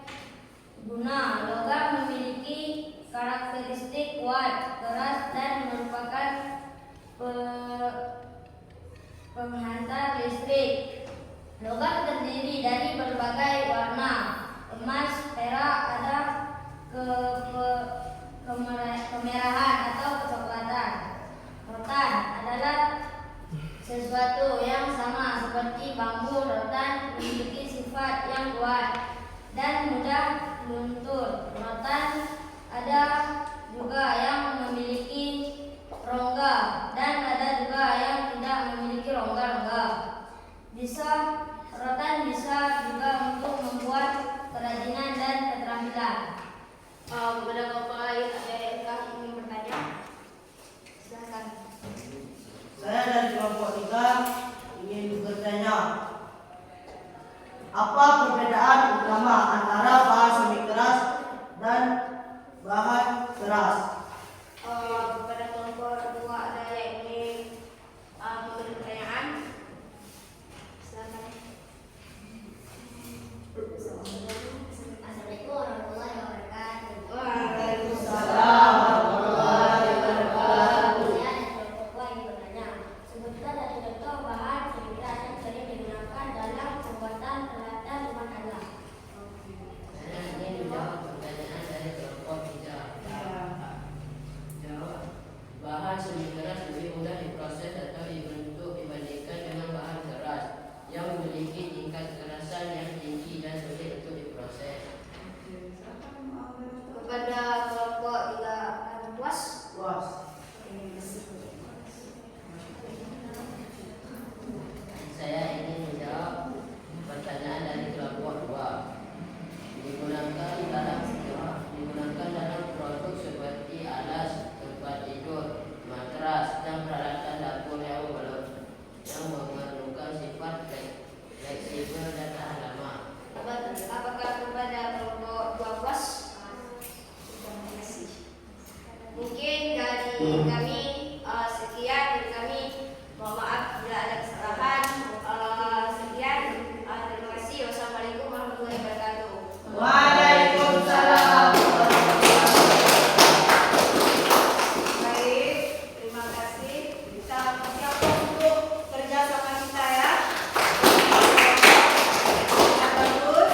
guna. Logam memiliki karakteristik kuat, keras, dan merupakan penghantar listrik. Logam terdiri dari berbagai warna, emas, perak, ada kemerahan atau kecoklatan. Rotan adalah sesuatu yang sama seperti bambu. Rotan memiliki sifat yang kuat dan mudah luntur. Rotan ada juga yang memiliki rongga dan ada juga yang tidak memiliki rongga-rongga. Rotan bisa juga untuk membuat kerajinan dan keterampilan. Kepada Bapak lain ada yang ingin bertanya? Silakan. Saya dari kelompok 3 ingin bertanya, apa perbedaan utama antara bahan semi keras dan bahan keras? Kepada kelompok 2 ada yang ingin memberi pertanyaan? Silakan. Assalamualaikum warahmatullahi wabarakatuh. Waalaikumsalam warahmatullahi wabarakatuh. Saya dari kelompok 2 ingin bertanya. Sebutkan dan contoh bahan semi keras yang sering digunakan dalam pembuatan peralatan rumah tangga. Saya ingin menjawab pertanyaan dari kelompok 3. Jawab. Bahan semi keras lebih mudah diproses atau dibentuk dibandingkan dengan bahan keras yang memiliki tingkat kekerasan yang tinggi dan sulit untuk diproses. Kepada kelompok 3 akan puas. Puas. Saya ingin menjawab pertanyaan dari kelompok 2. Digunakan dalam produk seperti alas, tempat tidur, matras, dan peralatan dapur yang memerlukan sifat fleksibel dan tahan lama. Apakah kepada kelompok 2 puas? Terima kasih. Mungkin dari kami sekian dari kami. Mohon maaf bila ada kesalahan. Sekian. Terima kasih. Wassalamualaikum warahmatullahi wabarakatuh. Waalaikumsalam. Baik, terima kasih. Kita siapa untuk kerja sama kita ya? Yang bagus.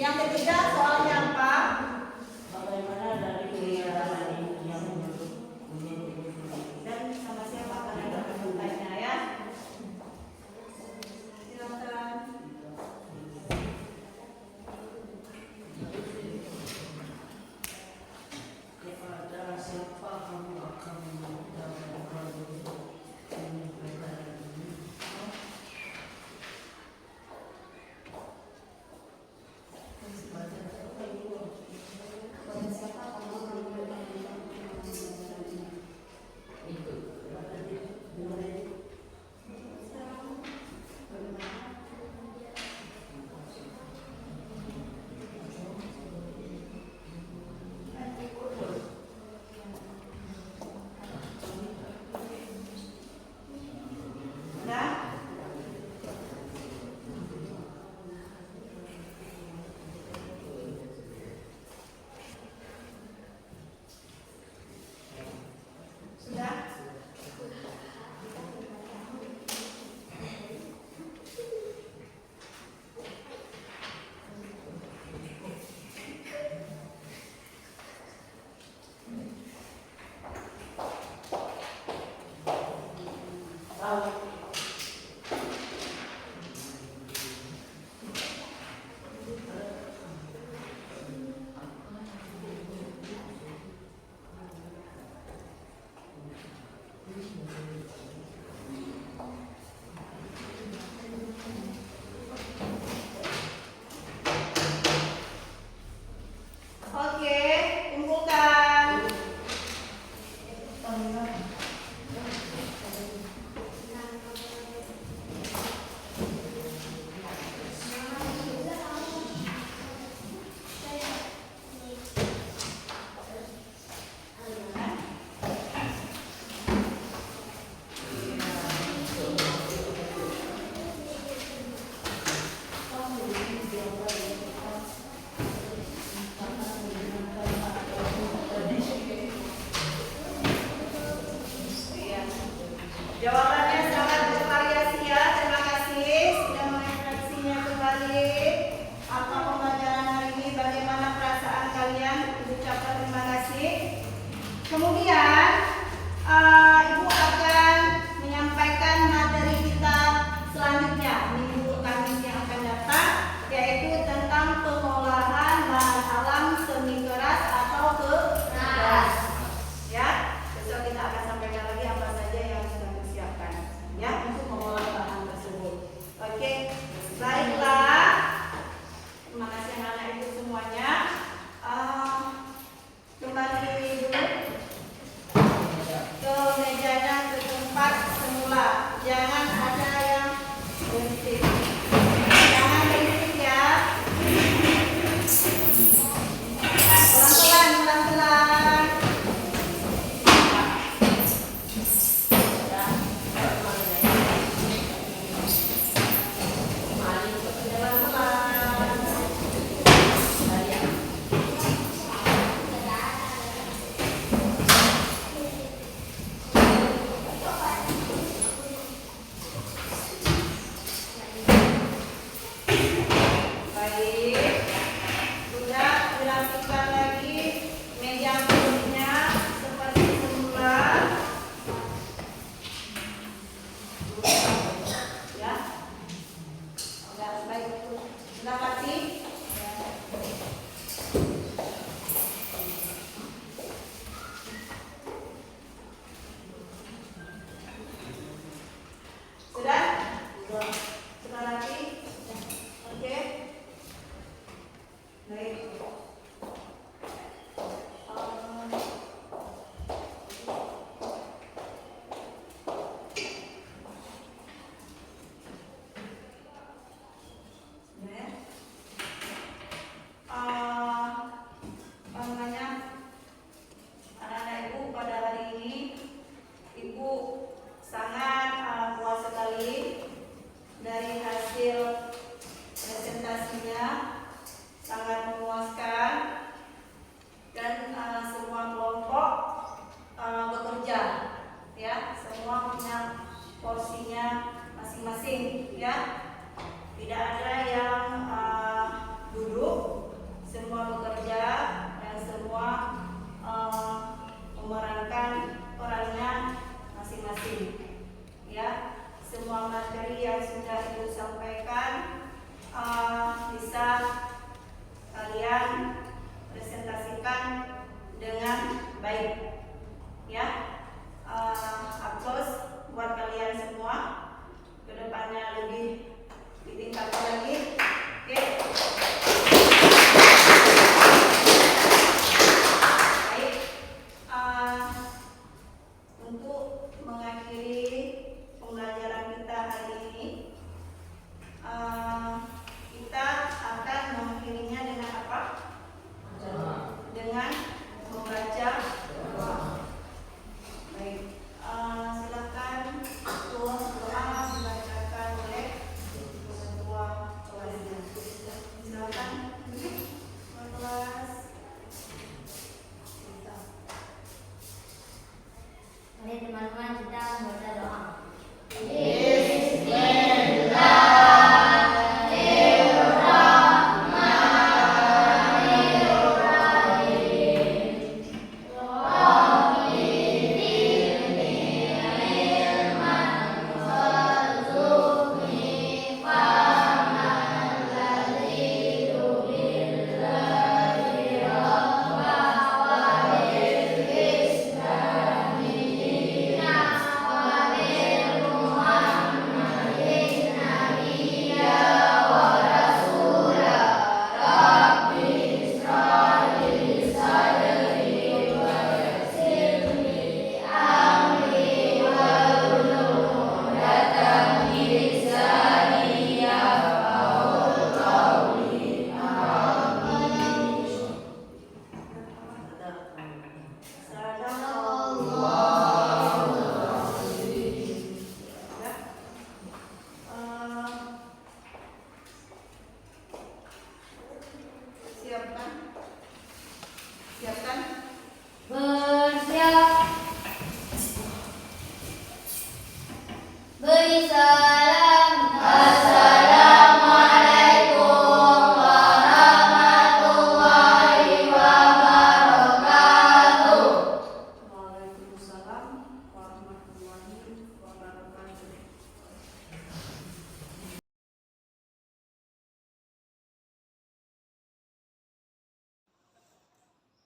Yang ketiga soalnya apa? Bagaimana dari pernyataan ini yang menurut Dan sama siapa kalian akan bertanya ya? Silakan. kepada siapa kamu akan meminta mereka untuk menyampaikan ini?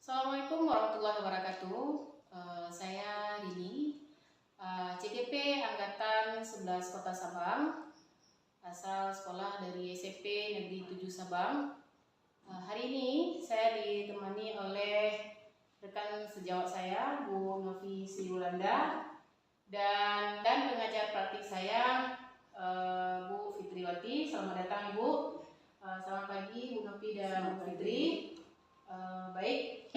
Assalamualaikum warahmatullahi wabarakatuh. Saya Dini, CGP Angkatan 11 Kota Sabang, asal sekolah dari SMP Negeri 7 Sabang. Hari ini saya ditemani oleh rekan sejawat saya, Bu Novi Sriwulanda, dan pengajar praktik saya, Bu Fitriwati. Selamat datang Ibu. Selamat pagi Bu Novi dan Bu Fitri. Baik,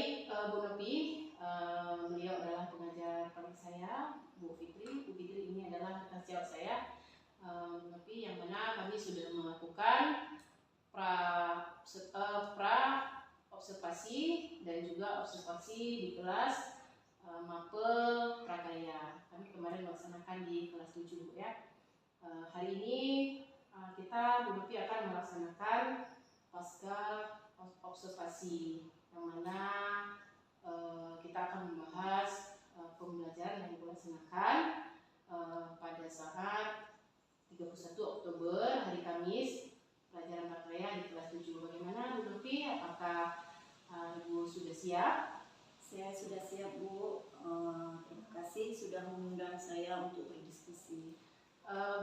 Bu Novi, beliau adalah pengajar praktik saya. Bu Fitri ini adalah rekan sejawat saya. Bu Novi, yang mana kami sudah melakukan pra observasi dan juga observasi di kelas mapel prakarya. Kami kemarin melaksanakan di kelas 7 ya. Hari ini kita Bu Novi akan melaksanakan pasca observasi, yang mana kita akan membahas pembelajaran yang dilaksanakan pada saat 31 Oktober hari Kamis, pelajaran prakarya di kelas 7. Bagaimana Bu Novi? Apakah Ibu sudah siap? Saya sudah siap Bu. Terima kasih sudah mengundang saya untuk berdiskusi.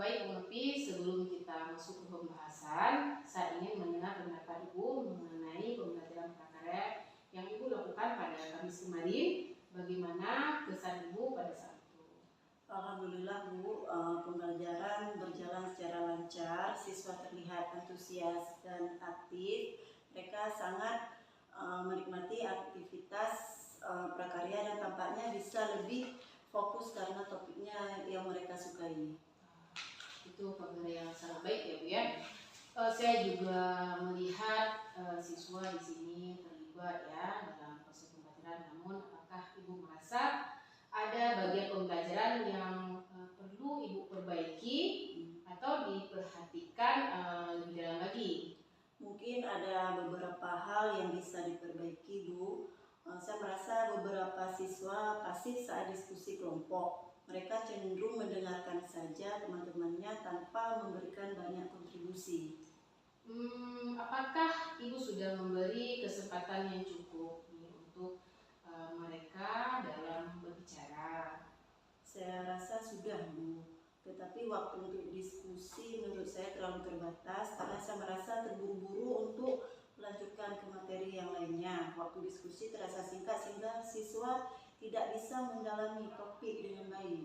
Baik Bu Novi, sebelum kita masuk ke pembahasan, saya ingin mendengar pendapat Ibu mengenai pembelajaran prakarya yang Ibu lakukan pada Kamis kemarin. Bagaimana kesan Ibu pada saat itu? Alhamdulillah Bu, pembelajaran berjalan secara lancar, siswa terlihat antusias dan aktif. Mereka sangat menikmati aktivitas prakarya dan tampaknya bisa lebih fokus karena topiknya yang mereka sukai. Itu kabar yang sangat baik ya Bu ya. Saya juga melihat siswa di sini terlibat ya dalam proses pembelajaran. Namun apakah Ibu merasa ada bagian pembelajaran yang perlu Ibu perbaiki atau diperhatikan lebih dalam lagi? Mungkin ada beberapa hal yang bisa diperbaiki Bu. Saya merasa beberapa siswa pasif saat diskusi kelompok. Mereka cenderung mendengarkan saja teman-temannya tanpa memberikan banyak kontribusi. Apakah Ibu sudah memberi kesempatan yang cukup untuk mereka dalam berbicara? Saya rasa sudah Bu, tetapi waktu untuk diskusi menurut saya terlalu terbatas karena saya merasa terburu-buru untuk melanjutkan ke materi yang lainnya. Waktu diskusi terasa singkat sehingga siswa tidak bisa mendalami topik dengan baik.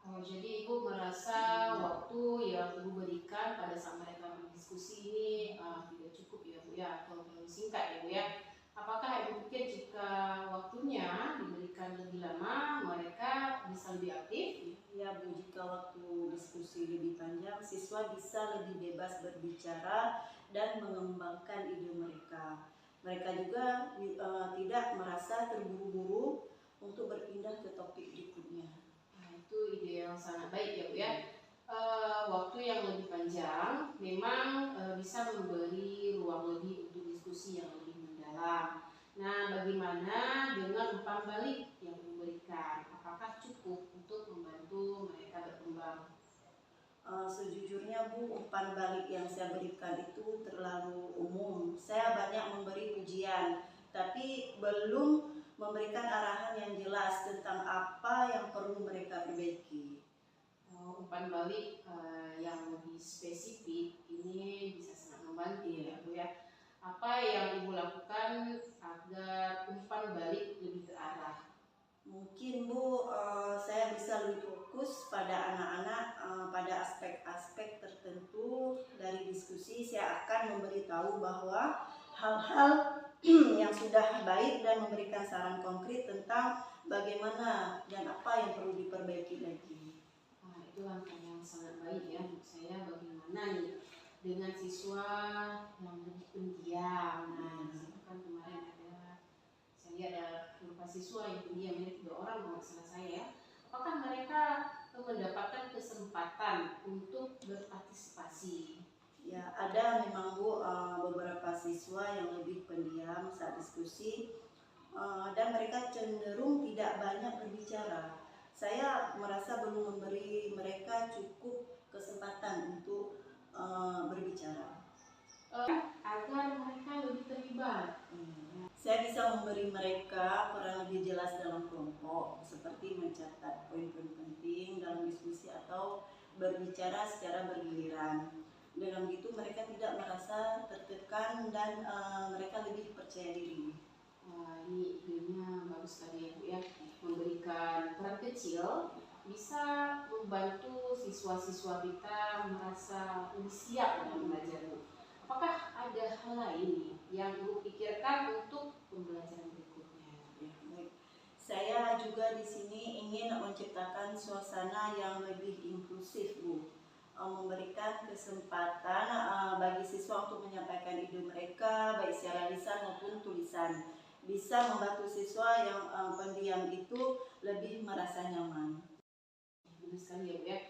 Oh, jadi Ibu merasa waktu yang Ibu berikan pada saat mereka berdiskusi ini tidak cukup ya Bu ya, atau terlalu singkat ya Bu ya. Apakah Ibu pikir jika waktunya diberikan lebih lama mereka bisa lebih aktif? Ya Bu, jika waktu diskusi lebih panjang, siswa bisa lebih bebas berbicara dan mengembangkan ide mereka. Mereka juga tidak merasa terburu-buru untuk berpindah ke topik berikutnya. Nah, itu ide yang sangat baik ya Bu ya. Waktu yang lebih panjang memang bisa memberi ruang lebih untuk diskusi yang lebih mendalam. Nah, bagaimana dengan umpan balik yang diberikan? Apakah cukup untuk membantu mereka berkembang? Sejujurnya Bu, umpan balik yang saya berikan itu terlalu umum. Saya banyak memberi pujian, tapi belum memberikan arahan yang jelas tentang apa yang perlu mereka perbaiki. Umpan balik yang lebih spesifik ini bisa sangat membantu ya Bu ya. Apa yang Ibu lakukan agar umpan balik lebih terarah? Mungkin Bu, saya bisa lebih fokus pada anak-anak, pada aspek-aspek tertentu dari diskusi. Saya akan memberitahu bahwa hal-hal yang sudah baik dan memberikan saran konkret tentang bagaimana dan apa yang perlu diperbaiki lagi. Itu langkah yang sangat baik ya untuk saya. Bagaimana nih dengan siswa yang lebih pendiam? Nah, di situ kan kemarin saya lihat ada beberapa siswa yang pendiam, ini 3 orang kalau salah saya ya. Apakah mereka mendapatkan kesempatan untuk berpartisipasi? Ya, ada memang Bu beberapa siswa yang lebih pendiam saat diskusi dan mereka cenderung tidak banyak berbicara. Saya merasa belum memberi mereka cukup kesempatan untuk berbicara. Agar mereka lebih terlibat. Saya bisa memberi mereka peran lebih jelas dalam kelompok, seperti mencatat poin-poin penting dalam diskusi atau berbicara secara bergiliran. Dengan begitu mereka tidak merasa tertekan dan mereka lebih percaya diri. Ini idenya bagus sekali ya Bu ya, memberikan peran kecil bisa membantu siswa-siswa kita merasa lebih siap dalam belajar Bu. Apakah ada hal lain nih yang Ibu pikirkan untuk pembelajaran berikutnya? Ya, baik. Saya juga di sini ingin menciptakan suasana yang lebih inklusif, Bu. Memberikan kesempatan bagi siswa untuk menyampaikan ide mereka baik secara lisan maupun tulisan. Bisa membantu siswa yang pendiam itu lebih merasa nyaman. Benar sekali ya Bu ya,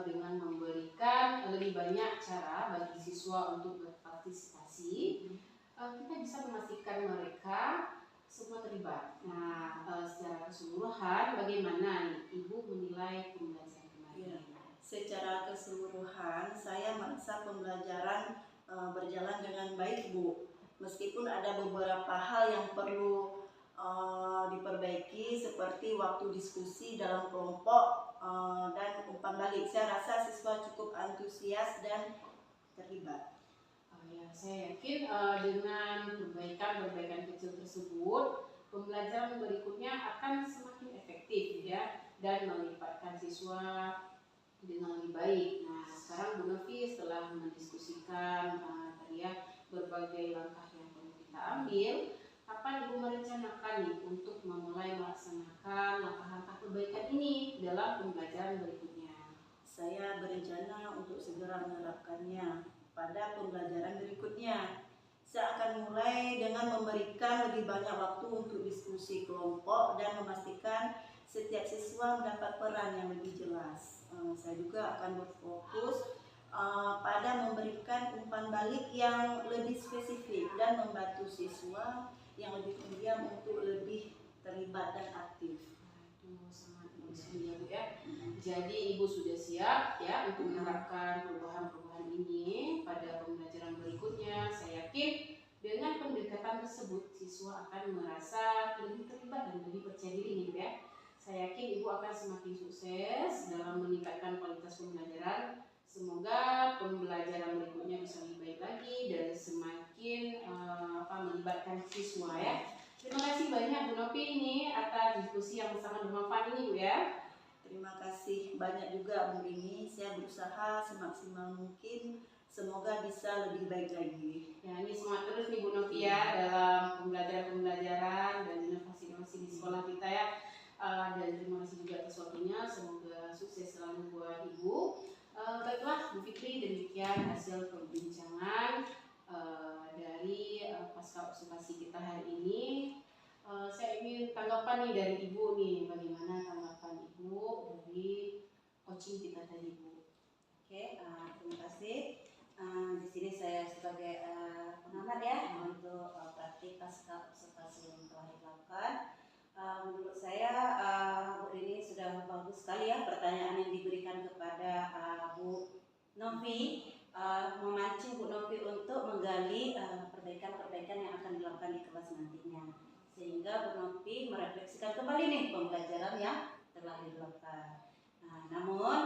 dengan memberikan lebih banyak cara bagi siswa untuk berpartisipasi, kita bisa memastikan mereka semua terlibat. Nah, secara keseluruhan bagaimana nih Ibu menilai pembelajaran kemarin? Ya, secara keseluruhan saya merasa pembelajaran berjalan dengan baik, Bu. Meskipun ada beberapa hal yang perlu diperbaiki seperti waktu diskusi dalam kelompok dan umpan balik. Saya rasa siswa cukup antusias dan terlibat. Ya, saya yakin dengan perbaikan kecil tersebut, pembelajaran berikutnya akan semakin efektif ya, dan melibatkan siswa dengan lebih baik. Nah, sekarang Bu Novi setelah mendiskusikan tadi ya berbagai langkah yang perlu kita ambil, kapan Ibu merencanakan nih untuk memulai melaksanakan langkah-langkah perbaikan ini dalam pembelajaran berikutnya? Saya berencana untuk segera menerapkannya pada pembelajaran berikutnya. Saya akan mulai dengan memberikan lebih banyak waktu untuk diskusi kelompok dan memastikan setiap siswa mendapat peran yang lebih jelas. Saya juga akan berfokus pada memberikan umpan balik yang lebih spesifik dan membantu siswa yang lebih pendiam untuk lebih terlibat dan aktif. Sangat bagus ya Bu ya. Jadi Ibu sudah siap ya untuk menerapkan perubahan-perubahan ini pada pembelajaran berikutnya. Saya yakin dengan pendekatan tersebut siswa akan merasa lebih terlibat dan lebih percaya diri nih Bu ya. Saya yakin Ibu akan semakin sukses dalam meningkatkan kualitas pembelajaran. Semoga pembelajaran berikutnya bisa lebih baik lagi dan semakin melibatkan siswa ya. Terima kasih banyak Bu Novi ini atas diskusi yang sangat bermanfaat ini Bu ya. Terima kasih banyak juga Bu Rini. Saya berusaha semaksimal mungkin. Semoga bisa lebih baik lagi. Ya, ini semangat terus nih Bu Novi ya dalam pembelajaran dan inovasi-inovasi di sekolah kita ya. Dan terima kasih juga atas waktunya. Semoga sukses selalu buat Ibu. Baiklah Bu Fitri, demikian hasil perbincangan dari pasca observasi kita hari ini. Saya ingin tanggapan nih dari Ibu nih, bagaimana tanggapan Ibu dari coaching kita tadi Bu? Oke, terima kasih. Di sini saya sebagai pengamat ya untuk praktik pasca observasi yang telah dilakukan. Menurut saya Bu ini sudah bagus sekali ya pertanyaan yang diberikan kepada Bu Novi, memancing Bu Novi untuk menggali perbaikan-perbaikan yang akan dilakukan di kelas nantinya, sehingga Bu Novi merefleksikan kembali nih pembelajaran yang telah dilakukan. Namun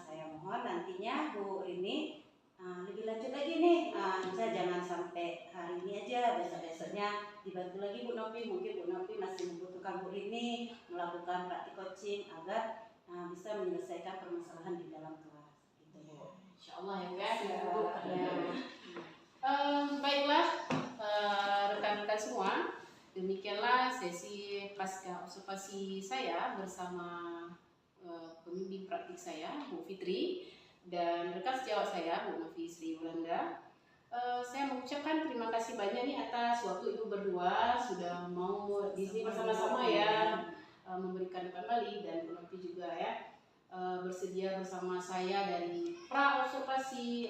saya mohon nantinya Bu ini lebih lanjut lagi nih, bisa jangan sampai hari ini aja, besok-besoknya dibantu lagi Bu Novi. Mungkin Bu Novi masih membutuhkan Bu ini melakukan praktik coaching agar bisa menyelesaikan permasalahan di dalam kelas. Gitu Bu. Insya Allah ya Bu ya. Baiklah rekan-rekan semua, demikianlah sesi pasca observasi saya bersama pembimbing praktik saya Bu Fitri dan rekan sejawat saya Bu Novi Sri Yolanda. Saya mengucapkan terima kasih banyak nih atas waktu Ibu berdua sudah mau di sini bersama-sama ya memberikan kembali, dan Bu Novi juga ya bersedia bersama saya dari pra observasi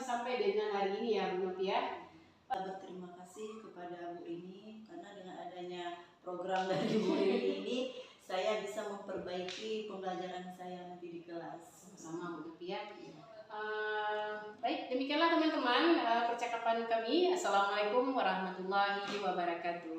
sampai dengan hari ini ya Bu Novi ya. Berterima kasih kepada Bu Rini karena dengan adanya program dari Bu Rini ini saya bisa memperbaiki pembelajaran saya nanti di kelas. Sama Bu Novi ya. Baik, demikianlah teman-teman percakapan kami. Assalamualaikum warahmatullahi wabarakatuh.